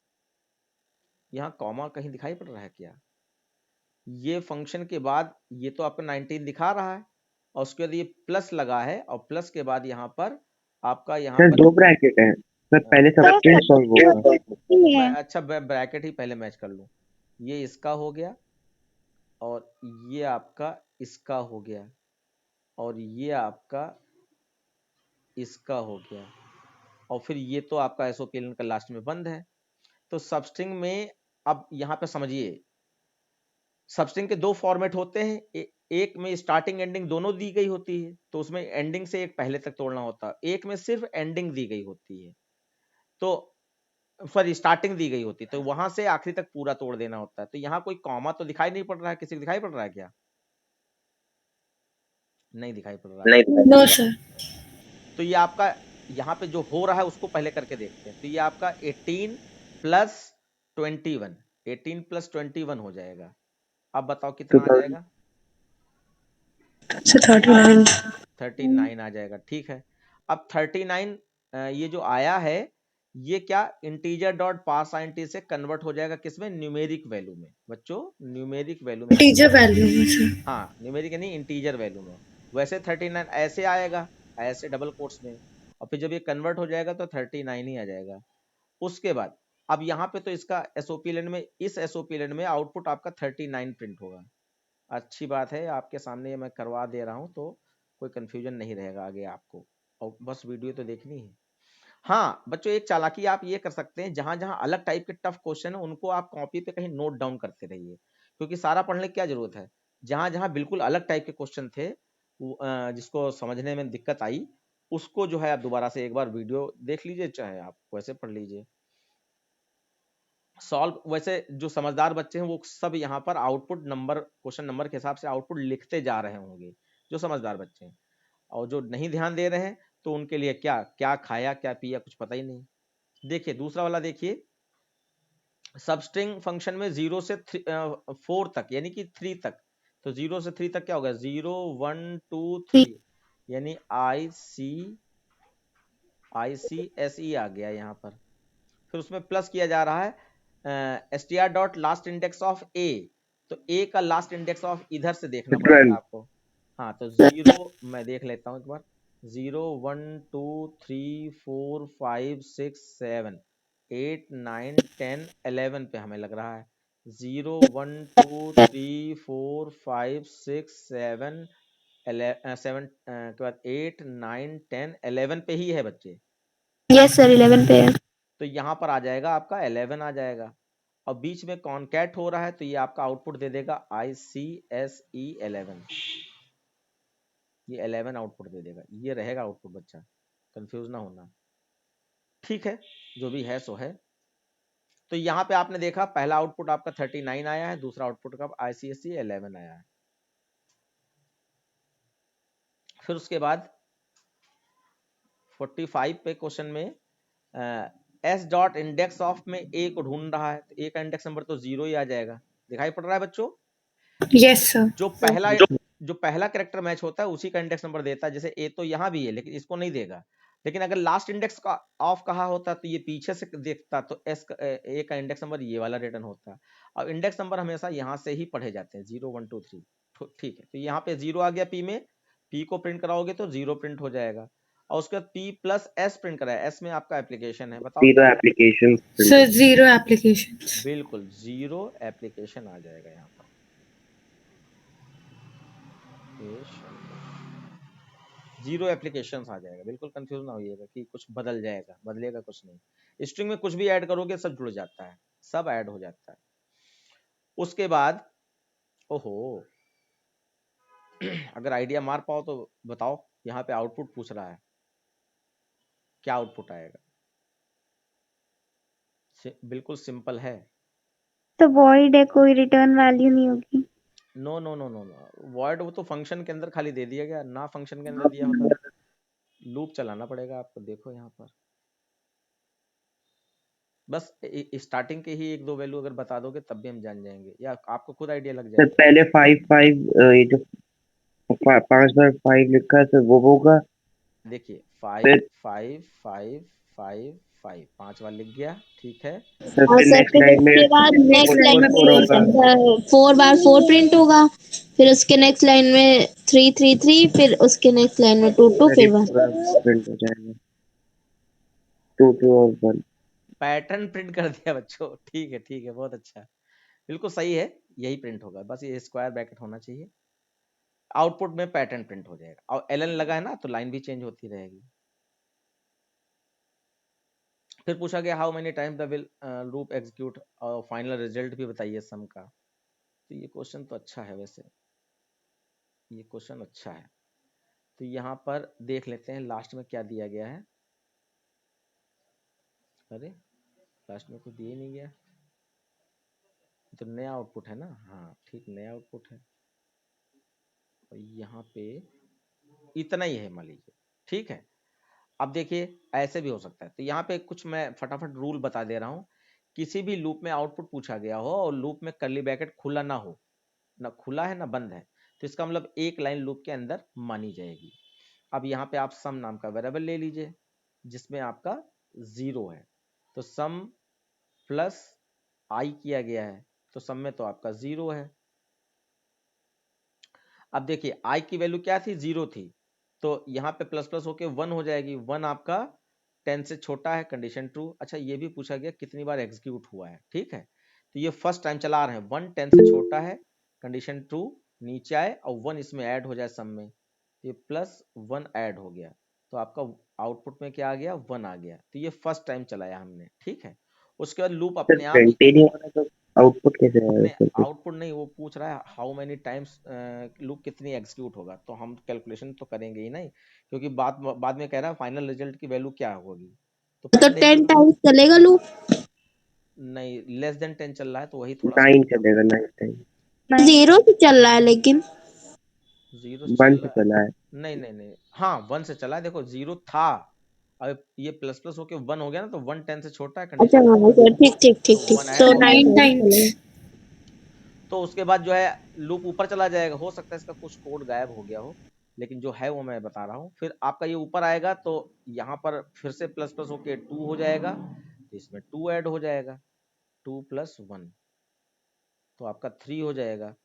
यहाँ कॉमा कहीं दिखाई पड़ रहा है क्या, ये फंक्शन के बाद ये तो आपका 19 दिखा रहा है, और उसके बाद ये प्लस लगा है, और प्लस के बाद यहाँ पर आपका यहाँ सर पर 2 ब्रैकेट है सर, पहले सबस्ट्रिंग सॉल्व होगा। मैं अच्छा ब्रैकेट ही पहले मैच कर लूँ, ये इसका हो गया, और ये आपका इसका हो गया, और ये आपका इसका हो गया, और फिर ये तो आपका एसओपी का लास्ट में बंद है। तो सबस्ट्रिंग में अब यहाँ पे समझिए, सबस्ट्रिंग के दो फॉर्मेट होते हैं, एक में स्टार्टिंग एंडिंग दोनों दी गई होती है, तो उसमें एंडिंग से एक पहले तक तोड़ना होता है, एक में सिर्फ एंडिंग दी गई होती है, तो सॉरी स्टार्टिंग दी गई होती है, तो वहां से आखिरी तक पूरा तोड़ देना होता है। तो यहाँ कोई कॉमा तो दिखाई नहीं पड़ रहा है, किसी को दिखाई पड़ रहा है क्या, नहीं दिखाई पड़ रहा है, नो सर तो ये आपका यहाँ पे जो हो रहा है उसको पहले करके देखते हैं, तो ये आपका 18 प्लस 21, 18 प्लस 21 हो जाएगा, अब बताओ कितना आ जाएगा, 39 39 आ जाएगा, ठीक है। अब 39 ये जो आया है ये क्या इंटीजर डॉट पास आईएनटी से कन्वर्ट हो जाएगा किसमें, न्यूमेरिक वैल्यू में, बच्चों न्यूमेरिक वैल्यू में टीचर वैल्यू में सर हाँ न्यूमेरिक नहीं इंटीजर वैल्यू में, वैसे 39 ऐसे आएगा, ऐसे डबल कोट्स में, और फिर जब ये कन्वर्ट हो जाएगा तो 39 ही आ जाएगा। उसके बाद अब यहाँ पे तो इसका एसओपी लेन में, इस एसओपी लेन में आउटपुट आपका 39 प्रिंट होगा, अच्छी बात है आपके सामने ये मैं करवा दे रहा हूँ, तो कोई कंफ्यूजन नहीं रहेगा आगे आपको, और बस वीडियो तो देखनी है। हाँ बच्चों, एक चालाकी आप ये कर सकते हैं, जहां जहां अलग टाइप के टफ क्वेश्चन है उनको आप कॉपी पे कहीं नोट डाउन करते रहिए, क्योंकि सारा पढ़ने की क्या जरूरत है। जहां जहां बिल्कुल अलग टाइप के क्वेश्चन थे, जिसको समझने में दिक्कत आई, उसको जो है आप दोबारा से एक बार वीडियो देख लीजिए, चाहे आप वैसे पढ़ लीजिए। सॉल्व वैसे जो समझदार बच्चे हैं वो सब यहाँ पर आउटपुट नंबर, क्वेश्चन नंबर के हिसाब से आउटपुट लिखते जा रहे होंगे, जो समझदार बच्चे हैं। और जो नहीं ध्यान दे रहे हैं तो उनके लिए क्या क्या खाया क्या पिया कुछ पता ही नहीं। देखिए दूसरा वाला देखिए, सबस्ट्रिंग फंक्शन में 0 से 4 तक यानी कि 3 तक, तो 0 से 3 तक क्या होगा, 0 1 2 3, यानी ICSE आ गया यहाँ पर। फिर उसमें प्लस किया जा रहा है str dot last index of a, तो ए का लास्ट इंडेक्स ऑफ इधर से देखना पड़ेगा 12 आपको। हाँ तो 0 मैं देख लेता हूँ एक बार, 0 1 2 3 4 5 6 7 8 9 10 11 पे हमें लग रहा है। 0 1 2 3 4 5 6 7 7 के बाद 8 9 10 11 पे ही है बच्चे, यस सर 11 पे है। तो यहाँ पर आ जाएगा आपका 11 आ जाएगा। और बीच में कॉन्कैट हो रहा है तो ये आपका आउटपुट दे देगा ICSE 11, ये 11 आउटपुट दे देगा, ये रहेगा आउटपुट बच्चा, कंफ्यूज ना होना। ठीक है, जो भी है सो है। तो यहाँ पे आपने देखा पहला आउटपुट आपका 39 आया है, दूसरा आउटपुट का ICSE 11 आया है। फिर उसके बाद 45 पे क्वेश्चन में S डॉट इंडेक्स ऑफ में A को ढूंढ रहा है, तो A का इंडेक्स नंबर तो 0 ही आ जाएगा, दिखाई पड़ रहा है बच्चों। Yes sir. जो पहला कैरेक्टर मैच होता है उसी का इंडेक्स नंबर देता है, जैसे ए तो यहाँ भी है लेकिन इसको नहीं देगा, लेकिन अगर लास्ट इंडेक्स का ऑफ कहा होता तो ये पीछे से देखता, तो ए का इंडेक्स नंबर ये वाला रिटर्न होता। अब इंडेक्स नंबर हमेशा यहाँ से ही पढ़े जाते हैं, 0 1 2 3। ठीक है, तो यहाँ पे 0 आ गया, पी में पी को प्रिंट कराओगे तो 0 प्रिंट हो जाएगा, और उसके बाद पी प्लस एस प्रिंट कराया, एस में आपका एप्लीकेशन है, बताओ। 0 एप्लीकेशन सर 0 एप्लीकेशन। बिल्कुल 0 एप्लीकेशन आ जाएगा यहाँ पर, 0 एप्लीकेशंस आ जाएगा। बिल्कुल कंफ्यूज ना होइएगा कि कुछ बदल जाएगा, बदलेगा कुछ नहीं। स्ट्रिंग में कुछ भी ऐड करोगे सब जुड़ जाता है, सब ऐड हो जाता है। उसके बाद ओहो अगर आइडिया मार पाओ तो बताओ, यहाँ पे आउटपुट पूछ रहा है, क्या आउटपुट आएगा। बिल्कुल सिंपल है। तो वॉइड है, कोई रिटर्न वैल्यू नहीं होगी। No no no no no, void वो तो फंक्शन के अंदर खाली दे दिया गया, ना फंक्शन के अंदर दिया होता लूप चलाना पड़ेगा आपको। देखो यहाँ पर बस स्टार्टिंग के ही एक दो वैल्यू अगर बता दोगे तब भी हम जान जाएंगे, या आपको खुद आइडिया लग सर जाएगा। पहले 5 5 ये जो 5 बार 5 लिखा है सर वो होगा। देखिए 5 फिर 5 5 5 5 5 बार लिख गया, ठीक है। सर और फिर सर नेक्स्ट फिर लाइन में उसके बाद नेक्स्ट 4 लाइन 4 4 होगा। में 4 बार 4 प्रिंट होगा, फिर उसके नेक्स्ट लाइन में 3 3 3, फिर उसके नेक्स्ट लाइन में 2 2, सर ये फिर 1। पूरा प्रिंट हो जाएगा 2 2 और 1। पैटर्न प्रिंट कर दिया बच्चों, ठीक है बहुत अच्छा, बिल्कुल सही है, यही प्रिंट होगा, बस ये स्क्वायर ब्रैकेट होना चाहिए। आउटपुट में पैटर्न प्रिंट हो जाएगा, और एलन लगा है ना तो लाइन भी चेंज होती रहेगी। फिर पूछा गया how many times the will loop execute, और फाइनल रिजल्ट भी बताइए सम का। तो ये क्वेश्चन तो अच्छा है, वैसे ये क्वेश्चन अच्छा है। तो यहाँ पर देख लेते हैं लास्ट में क्या दिया गया है। अरे लास्ट में कुछ दिए नहीं गया, तो नया आउटपुट है ना, हाँ ठीक नया आउटपुट है। और यहाँ पे इतना ही है मान लीजिए, ठीक है। अब देखिए ऐसे भी हो सकता है, तो यहाँ पे कुछ मैं फटाफट रूल बता दे रहा हूँ। किसी भी लूप में आउटपुट पूछा गया हो और लूप में कर्ली ब्रैकेट खुला ना हो, ना खुला है ना बंद है, तो इसका मतलब एक लाइन लूप के अंदर मानी जाएगी। अब यहाँ पे आप सम नाम का वेरिएबल ले लीजिए जिसमें आपका 0 है, तो सम प्लस आई किया गया है, तो सम में तो आपका 0 है। अब देखिए आई की वैल्यू क्या थी, 0 थी, तो यहाँ पे प्लस प्लस होके 1 हो जाएगी, 1 आपका 10 से छोटा है, कंडीशन ट्रू। अच्छा ये भी पूछा गया कितनी बार एग्जीक्यूट हुआ है, ठीक है, तो ये फर्स्ट टाइम चला रहे हैं, 1 10 से छोटा है, कंडीशन ट्रू, नीचे आए और 1 इसमें ऐड हो जाए सम में, ये प्लस 1 ऐड हो गया, तो आपका आउटपुट में क्या आ गया, 1 आ गया। तो ये फर्स्ट टाइम चलाया हमने, ठीक है। उसके बाद लूप सर अपने आप ही 20 नहीं हो रहा तो आउटपुट कैसे आएगा नहीं, सर फिर? आउटपुट नहीं, वो पूछ रहा है हाउ मेनी टाइम्स लूप कितनी एग्जीक्यूट होगा, तो हम कैलकुलेशन तो करेंगे ही नहीं, क्योंकि बाद में कह रहा है फाइनल रिजल्ट की वैल्यू क्या होगी। तो तो पहले 10 टाइम्स चलेगा लूप? नहीं, लेस देन 10 चल रहा है, तो वही थोड़ा 9 चलेगा 9 टाइम। 0 से चल रहा है लेकिन। 0 से चल 1 से रहा है। चला है। नहीं, हाँ 1 से चला है। देखो 0 था, अब ये प्लस प्लस होके 1 हो गया ना, तो 1 10 से छोटा है, अच्छा कंडीशन हाँ सर, ठीक ठीक ठीक तो ठीक। 1 ऐड तो हो गया। 9 9 टाइम्स times. चलेगा। तो उसके बाद जो है लूप ऊपर चला जाएगा, हो सकता है इसका कुछ कोड गायब हो गया हो, लेकिन जो है वो मैं बता रहा हूँ। फिर आपका ये ऊपर आएगा तो यहाँ पर फिर से प्लस प्लस होके 2 हो जाएगा, तो इसमें 2 ऐड हो जाएगा, 2 + 1 तो आपका 3 हो जाएगा।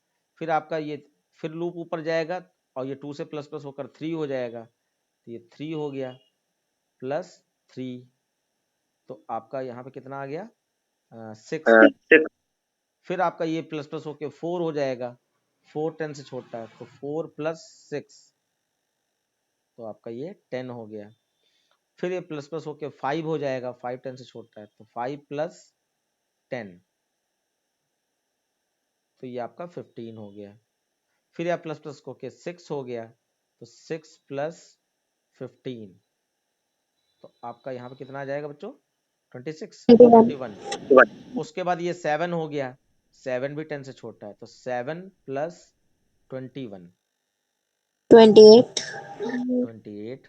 फिर आपका ये फिर लूप ऊपर जाएगा और ये 2 से प्लस प्लस होकर 3 हो जाएगा, तो ये 3 हो गया +3, तो आपका यहाँ पे कितना आ गया 6। 6 फिर आपका ये प्लस प्लस होके 4 हो जाएगा, 4 10 से छोटा है, तो 4 + 6 तो आपका ये 10 हो गया। फिर ये प्लस प्लस होके 5 हो जाएगा, 5 10 से छोटा है, तो 5 + 10 तो ये आपका 15 हो गया। फिर यह प्लस प्लस होके 6 हो गया, तो 6 + 15 तो आपका यहाँ पे कितना आ जाएगा बच्चों 26 21। उसके बाद ये 7 हो गया, 7 भी 10 से छोटा है, तो 7 + 21 28 28।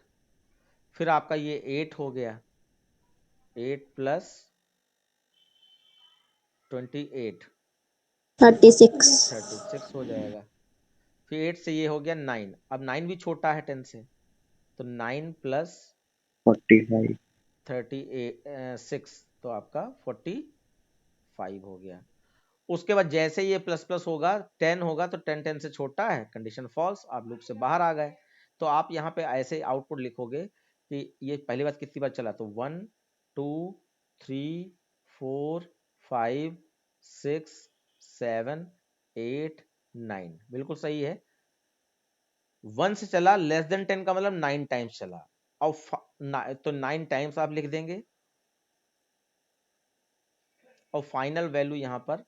फिर आपका ये 8 हो गया, 8 + 28 36 हो जाएगा। फिर 8 से ये हो गया 9, अब 9 भी छोटा है 10 से, तो 9 + 45 36 तो आपका 45 हो गया। उसके बाद जैसे ये प्लस प्लस होगा 10 होगा, तो 10 10 से छोटा है, कंडीशन फॉल्स, आप लूप से बाहर आ गए। तो आप यहाँ पे ऐसे आउटपुट लिखोगे कि ये पहली बार कितनी बार चला, तो 1 2 3 4 5 6 7 8 9 बिल्कुल सही है। 1 से चला, लेस देन 10 का मतलब 9 टाइम्स चला, और तो 9 टाइम्स आप लिख देंगे, और फाइनल वैल्यू यहाँ पर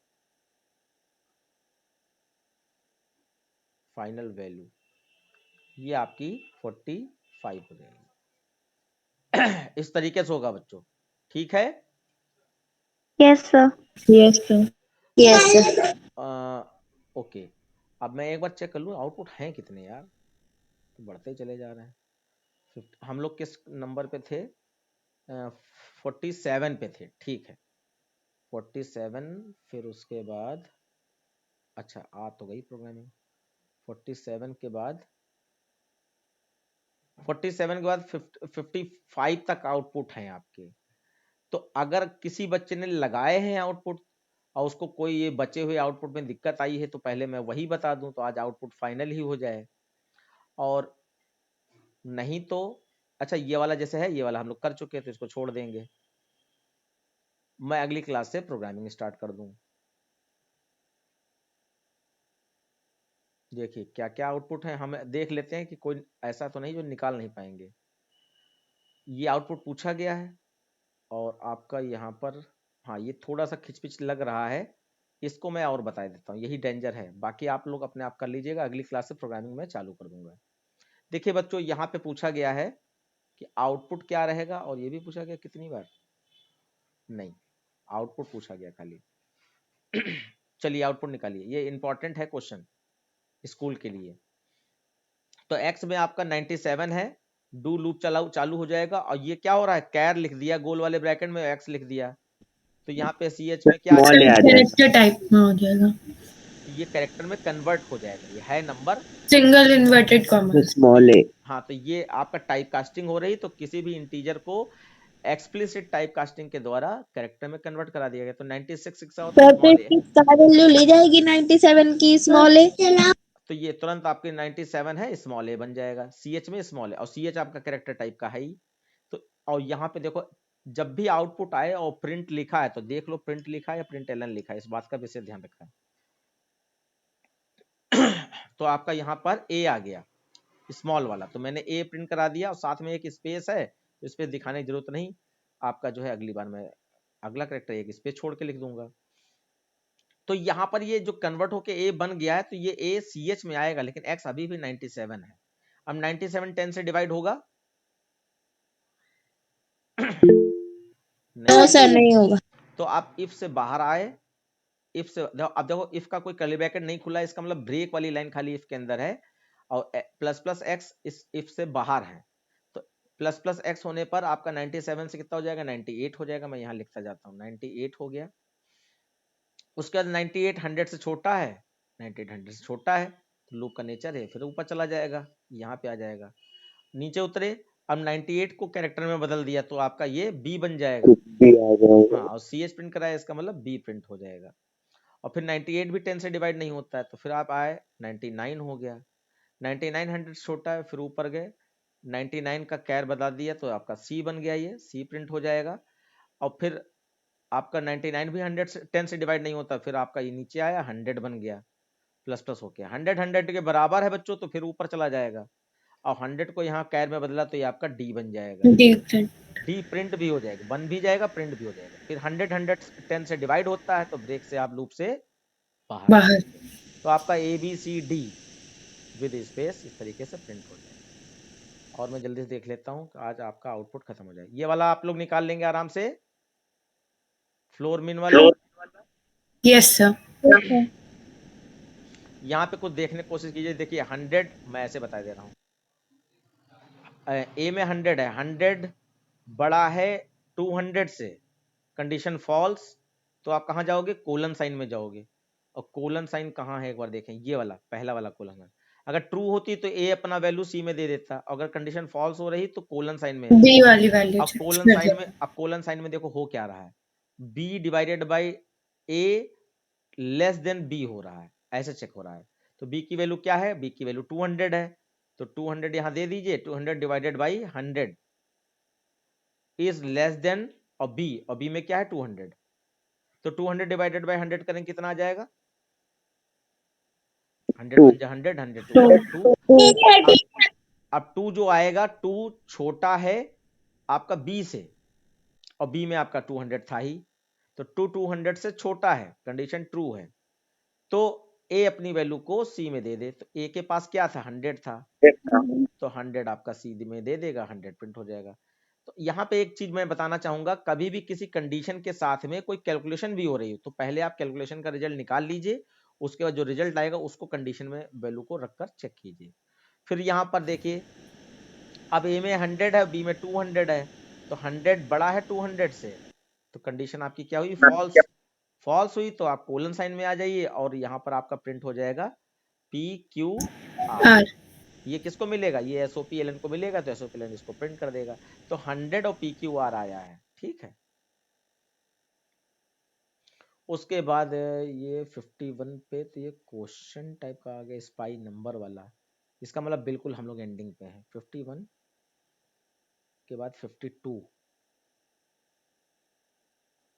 फाइनल वैल्यू ये आपकी 45 हो जाएगी। इस तरीके से होगा बच्चों, ठीक है। Yes, sir. Yes sir. Yes sir. Okay, अब मैं एक बार चेक कर लूँ आउटपुट हैं कितने यार, तो बढ़ते ही चले जा रहे हैं। हम लोग किस नंबर पे थे, 47 पे थे, ठीक है 47। फिर उसके बाद अच्छा आ तो गई प्रोग्रामिंग, 47 के बाद 55 तक आउटपुट हैं आपके। तो अगर किसी बच्चे ने लगाए हैं आउटपुट और उसको कोई ये बचे हुए आउटपुट में दिक्कत आई है, तो पहले मैं वही बता दूं, तो आज आउटपुट फाइनल ही हो जाए। और नहीं तो अच्छा, ये वाला जैसे है, ये वाला हम लोग कर चुके हैं, तो इसको छोड़ देंगे, मैं अगली क्लास से प्रोग्रामिंग स्टार्ट कर दूं। देखिए क्या क्या आउटपुट है, हम देख लेते हैं कि कोई ऐसा तो नहीं जो निकाल नहीं पाएंगे। ये आउटपुट पूछा गया है, और आपका यहाँ पर हाँ ये थोड़ा सा खिचपिच लग रहा है, इसको मैं और बता देता हूँ, यही डेंजर है। बाकी आप लोग अपने आप कर लीजिएगा, अगली क्लास से प्रोग्रामिंग में चालू कर दूंगा। देखिए बच्चों, यहाँ पे पूछा गया है कि आउटपुट क्या रहेगा, और ये भी पूछा गया कितनी बार, नहीं आउटपुट पूछा गया खाली। चलिए आउटपुट निकालिए, ये इंपॉर्टेंट है क्वेश्चन स्कूल के लिए। तो एक्स में आपका 97 है, डू लूप चालू हो जाएगा, और ये क्या हो रहा है, कैर लिख दिया गोल वाले ब्रैकेट में, एक्स लिख दिया, तो यहाँ पे सी एच में क्या आ स्मॉल ए आ जाएगा। कैरेक्टर टाइप में हो जाएगा, ये कैरेक्टर में कन्वर्ट हो जाएगा, ये है number single inverted comma. Small a हाँ, तो ये आपका टाइप कास्टिंग हो रही, तो किसी भी इंटीजर को एक्सप्लिसिट टाइप कास्टिंग के द्वारा कैरेक्टर में कन्वर्ट करा दिया गया। तो 96 6 होता है सर तो स्मॉल ए, इसकी स्टार वैल्यू ले जाएगी 97 की स्मॉल ए। तो ये तुरंत आपके 97 है स्मॉल ए बन जाएगा, सी एच में स्मॉल ए, और सी एच आपका कैरेक्टर टाइप का है ही। तो और यहाँ पे देखो, जब भी आउटपुट आए और प्रिंट लिखा है, तो देख लो प्रिंट लिखा है या प्रिंट एलन लिखा है, इस बात का विशेष ध्यान रखना। तो आपका यहाँ पर ए आ गया, स्मॉल वाला, तो मैंने ए प्रिंट करा दिया और साथ में एक स्पेस है, तो स्पेस दिखाने की जरूरत नहीं, आपका जो है अगली बार मैं अगला करेक्टर एक स्पेस छोड़ के लिख दूंगा। तो यहाँ पर ये जो कन्वर्ट होके ए बन गया है, तो ये ए सी एच में आएगा, लेकिन एक्स अभी भी 97 है। अब 97 10 से डिवाइड होगा? नो सर नहीं होगा। तो आप इफ से बाहर आए, इफ से अब देखो इफ का कोई कर्ली ब्रैकेट नहीं खुला है, इसका मतलब ब्रेक वाली लाइन खाली इफ के अंदर है, और प्लस प्लस एक्स इस इफ से बाहर है, तो प्लस प्लस एक्स होने पर आपका 97 से कितना हो जाएगा? 98 हो जाएगा। मैं यहाँ लिखता जाता हूँ, 98 हो गया। उसके बाद 98 100 से छोटा है, 98 100 से छोटा है, तो लूप का नेचर है, फिर ऊपर चला जाएगा, यहाँ पे आ जाएगा। नीचे उतरे, अब 98 को कैरेक्टर में बदल दिया, तो आपका ये बी बन जाएगा। हाँ, और सी एच प्रिंट कराया, इसका मतलब बी प्रिंट हो जाएगा। और फिर 98 भी 10 से डिवाइड नहीं होता है, तो फिर आप आए 99 हो गया। 99 100 से छोटा है, फिर ऊपर गए 99 का कैर बता दिया, तो आपका सी बन गया, ये सी प्रिंट हो जाएगा। और फिर आपका 99 भी 100 से 10 से डिवाइड नहीं होता, फिर आपका ये नीचे आया 100 बन गया, प्लस प्लस हो गया। 100 100 के बराबर है बच्चों, तो फिर ऊपर चला जाएगा, और 100 को यहाँ कैर में बदला, तो ये आपका डी बन जाएगा। D print. डी प्रिंट भी हो जाएगा, बन भी जाएगा, प्रिंट भी हो जाएगा। फिर 100 100 10 से डिवाइड होता है, तो ब्रेक से आप लूप से बाहर। तो आपका A B C D with space इस तरीके से प्रिंट हो जाएगा। और मैं जल्दी से देख लेता हूँ, आज आपका आउटपुट खत्म हो जाए। ये वाला आप लोग निकाल लेंगे आराम से, फ्लोर मिन वाला। Yes sir. यहाँ पे कुछ देखने की कोशिश कीजिए। देखिए 100, मैं ऐसे बता दे रहा हूँ, ए में 100 है, 100 बड़ा है 200 से, कंडीशन फॉल्स, तो आप कहाँ जाओगे? कोलन साइन में जाओगे। और कोलन साइन कहाँ है एक बार देखें, ये वाला पहला वाला कोलन है। अगर ट्रू होती तो ए अपना वैल्यू सी में दे देता, अगर कंडीशन फॉल्स हो रही तो कोलन साइन में। बी वाली वैल्यू। अब कोलन साइन में देखो हो क्या रहा है, B divided by A less than B हो रहा है, ऐसे चेक हो रहा है। तो बी की वैल्यू क्या है? बी की वैल्यू 200 है, तो 200 यहां दे दीजिए, 200 divided by 100 is less than, और बी में क्या है? 200, तो 200 डिवाइडेड बाई 100 करें कितना आ जाएगा? 100 100 100 2। अब 2 जो आएगा, 2 छोटा है आपका बी से, और बी में आपका 200 था ही, तो 2 200 से छोटा है, कंडीशन ट्रू है, तो ए अपनी वैल्यू को सी में दे दे। तो ए के पास क्या था? 100 था, तो 100 आपका सी में दे देगा, 100 प्रिंट हो जाएगा। तो यहाँ पे एक चीज मैं बताना चाहूंगा, कभी भी किसी कंडीशन के साथ में कोई कैलकुलेशन भी हो रही हो, तो पहले आप कैलकुलेशन का रिजल्ट निकाल लीजिए, उसके बाद जो रिजल्ट आएगा उसको कंडीशन में वैल्यू को रखकर चेक कीजिए। फिर यहाँ पर देखिए, अब ए में 100 है, बी में 200 है, तो 100 बड़ा है 200 से, तो कंडीशन आपकी क्या हुई? फॉल्स हुई, तो आप कोलन साइन में आ जाइए, और यहाँ पर आपका प्रिंट हो जाएगा पी क्यू आर। ये किसको मिलेगा? ये एसओपी एलएन को मिलेगा, तो एसओपी एलएन इसको प्रिंट कर देगा। तो 100 और पी क्यू आर आया है, ठीक है। उसके बाद ये 51 पे, तो ये क्वेश्चन टाइप का आ गया, स्पाई नंबर वाला, इसका मतलब बिल्कुल हम लोग एंडिंग पे हैं। 51 के बाद 52,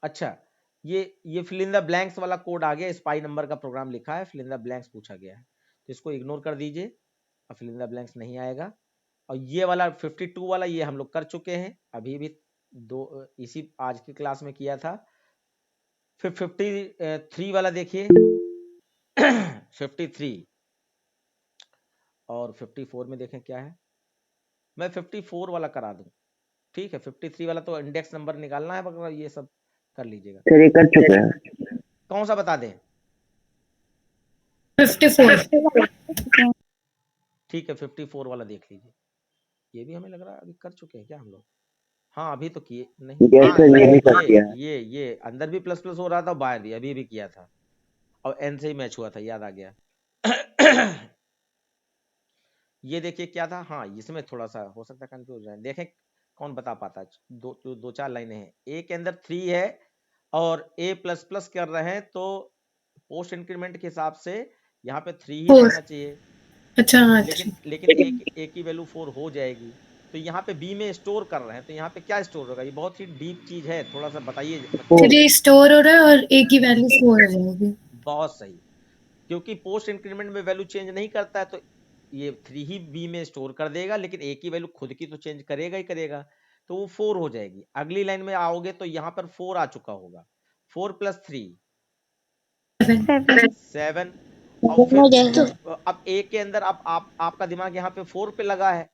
अच्छा ये फिल इन द ब्लैंक्स वाला कोड आ गया, स्पाई नंबर का प्रोग्राम लिखा है, फिल इन द ब्लैंक्स पूछा गया है, तो इसको इग्नोर कर दीजिए, अब फिल इन द ब्लैंक्स नहीं आएगा। और ये वाला 52 वाला ये हम लोग कर चुके हैं, अभी भी इसी आज की क्लास में किया था। फिर 53 वाला देखिए 53 और 54 में देखें क्या है, मैं 54 वाला करा दूं, ठीक है। 53 वाला तो इंडेक्स नंबर निकालना है, मगर ये सब कर लीजिएगा। सर ये कर चुके हैं। कौन सा बता दें? 54। ठीक है, 54 वाला देख लीजिए। ये भी हमें लग रहा है अभी कर चुके हैं क्या हम लोग? हाँ अभी तो किए नहीं। Yes, sir, ये भी कर दिया है। ये अंदर भी प्लस प्लस हो रहा था, बाहर भी अभी भी किया था, और एन से ही मैच हुआ था, याद आ गया। ये देखिए क्या था, हाँ इसमें थोड़ा सा हो सकता है कंफ्यूज हो जाए, देखें कौन बता पाता है। दो चार लाइनें हैं, ए के अंदर 3 है और ए प्लस प्लस कर रहे हैं, तो पोस्ट इंक्रीमेंट के हिसाब से यहाँ पे 3 ही रहना चाहिए। अच्छा हाँ, लेकिन ए की वैल्यू 4 हो जाएगी, तो यहाँ पे बी में स्टोर कर रहे हैं, तो यहाँ पे क्या स्टोर होगा? ये बहुत ही डीप चीज है, थोड़ा सा बताइए। 3 स्टोर हो रहा है और ए की वैल्यू 4 हो जाएगी। बहुत सही, क्योंकि पोस्ट इंक्रीमेंट में वैल्यू चेंज नहीं करता है, तो ये 3 ही बी में स्टोर कर देगा, लेकिन ए की वैल्यू खुद की तो चेंज करेगा ही करेगा, तो वो 4 हो जाएगी। अगली लाइन में आओगे तो यहाँ पर 4 आ चुका होगा, 4 + 3 7 7। और हो फिर जाएगा। अब ए के अंदर अब आपका दिमाग यहाँ पे 4 पे लगा है,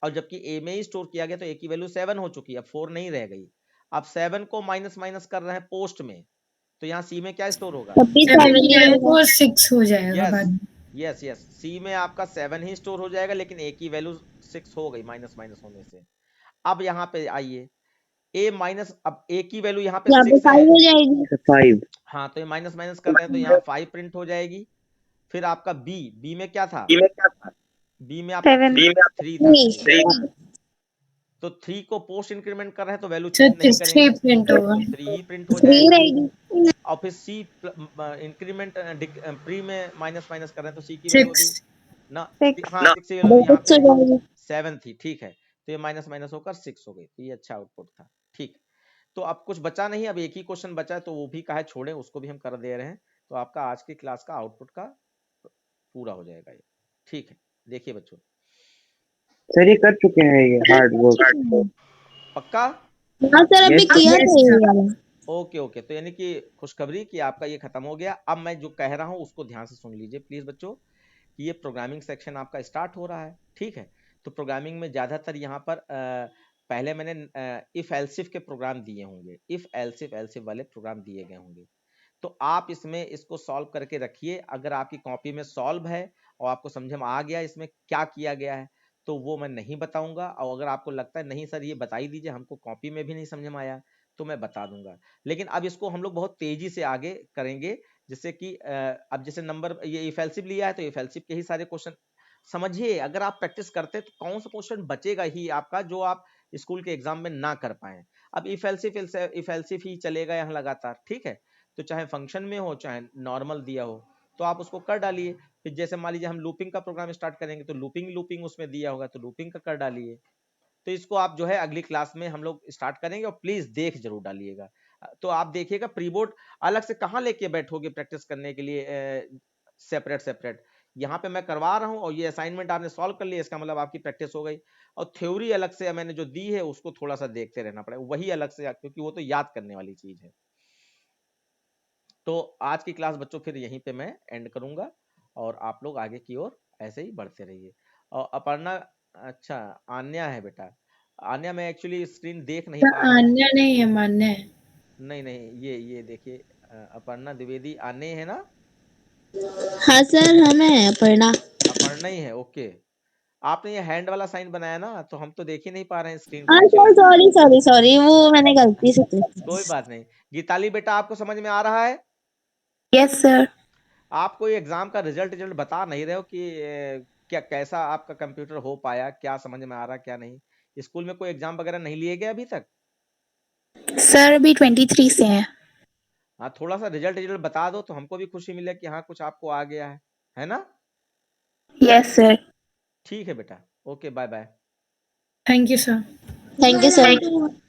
और जबकि ए में ही स्टोर किया गया तो ए की वैल्यू 7 हो चुकी है, अब 4 नहीं रह गई। अब 7 को माइनस माइनस कर रहे हैं पोस्ट में, तो यहाँ सी में क्या स्टोर होगा? तब भी 7 ही रहेगा। और 6 हो जाएगा यस बाद में। यस यस, सी में आपका 7 ही स्टोर हो जाएगा, लेकिन ए की वैल्यू 6 हो गई माइनस माइनस होने से। अब यहाँ पे आइए, ए माइनस, अब ए की वैल्यू यहाँ पे यहाँ पे 6 है, 5 हो जाएगी। 5 हाँ, तो ये माइनस माइनस कर रहे हैं तो यहाँ 5 प्रिंट हो जाएगी। फिर आपका बी में क्या था? बी में आपका 7 3 था, 3 तो 3 को पोस्ट इंक्रीमेंट कर रहे हैं तो वैल्यू अच्छा, चेंज नहीं 3 करेंगे, प्रिंट होगा। 3 ही प्रिंट हो 3 जाएगा। रहेगी। और फिर सी इंक्रीमेंट प्री में माइनस माइनस कर रहे हैं तो सी की वैल्यू होगी 6 ना, 6 हाँ 6 की वैल्यू यहाँ 6 हो पे जाएगी। 7 थी, ठीक है, तो ये माइनस माइनस होकर 6 हो गई, तो ये अच्छा आउटपुट था। ठीक, तो अब कुछ बचा नहीं, अब एक ही क्वेश्चन बचा है, तो वो भी काहे छोड़े, उसको भी हम कर दे रहे हैं, तो आपका आज की क्लास का आउटपुट का पूरा हो जाएगा ये। ठीक है, देखिए बच्चों, सर ये कर चुके हैं ये हार्ड वर्क। पक्का? हाँ सर, अभी Yes, किया yes, था ये sir. वाला। ओके ओके, तो यानी कि खुशखबरी कि आपका ये खत्म हो गया। अब मैं जो कह रहा हूँ उसको ध्यान से सुन लीजिए प्लीज बच्चों, कि ये प्रोग्रामिंग सेक्शन आपका स्टार्ट हो रहा है, ठीक है। तो प्रोग्रामिंग में ज्यादातर यहाँ पर पहले मैंने इफ एल्सिफ के प्रोग्राम दिए होंगे, इफ एल्सिफ वाले प्रोग्राम दिए गए होंगे, तो आप इसमें इसको सॉल्व करके रखिए। अगर आपकी कॉपी में सॉल्व है और आपको समझ में आ गया इसमें क्या किया गया है, तो वो मैं नहीं बताऊंगा, और अगर आपको लगता है नहीं सर ये बता ही दीजिए, हमको कॉपी में भी नहीं समझ में आया, तो मैं बता दूंगा। लेकिन अब इसको हम लोग बहुत तेजी से आगे करेंगे, जिससे कि अब जैसे नंबर ये इफ एल्सिफ लिया है, तो इफ एल्सिफ के ही सारे क्वेश्चन समझिए। अगर आप प्रैक्टिस करते तो कौन सा क्वेश्चन बचेगा ही आपका जो आप स्कूल के एग्जाम में ना कर पाए। अब इफ एल्सिफ ही चलेगा यहाँ लगातार, ठीक है। तो चाहे फंक्शन में हो चाहे नॉर्मल दिया हो, तो आप उसको कर डालिए। फिर जैसे मान लीजिए हम लूपिंग का प्रोग्राम स्टार्ट करेंगे, तो लूपिंग उसमें दिया होगा, तो लूपिंग का कर डालिए। तो इसको आप जो है अगली क्लास में हम लोग स्टार्ट करेंगे, और प्लीज देख जरूर डालिएगा। तो आप देखिएगा प्रीबोर्ड अलग से कहाँ लेके बैठोगे प्रैक्टिस करने के लिए, सेपरेट यहाँ पे मैं करवा रहा हूँ, और ये असाइनमेंट आपने सॉल्व कर लिया, इसका मतलब आपकी प्रैक्टिस हो गई। और थ्योरी अलग से मैंने जो दी है उसको थोड़ा सा देखते रहना पड़ेगा, वही अलग से, क्योंकि वो तो याद करने वाली चीज है। तो आज की क्लास बच्चों फिर यहीं पे मैं एंड करूंगा, और आप लोग आगे की ओर ऐसे ही बढ़ते रहिए। और अपर्णा, अच्छा आन्या है बेटा, आन्या मैं एक्चुअली स्क्रीन देख नहीं पा रहा हूँ। अन्य नहीं है, मान्य है। नहीं ये देखिए, अपर्णा द्विवेदी आने है ना? हाँ सर, हमें अपर्णा। अपर्णा ही है, ओके। आपने ये हैंड वाला साइन बनाया ना, तो हम तो देख ही नहीं पा रहे हैं स्क्रीन हाँ को सर, एक्चुअली। सॉरी, वो मैंने गलती से click किया। कोई बात नहीं। गीताली बेटा आपको समझ में आ रहा है? Yes sir. आप कोई एग्जाम का रिजल्ट बता नहीं रहे हो कि क्या कैसा आपका कंप्यूटर हो पाया, क्या समझ में आ रहा क्या नहीं? स्कूल में कोई एग्जाम वगैरह नहीं लिए गए अभी तक? सर अभी 23 से है। हाँ, थोड़ा सा रिजल्ट बता दो तो हमको भी खुशी मिले कि हाँ कुछ आपको आ गया है ना? Yes sir. ठीक है बेटा, okay, bye bye. Thank you sir. Thank you sir.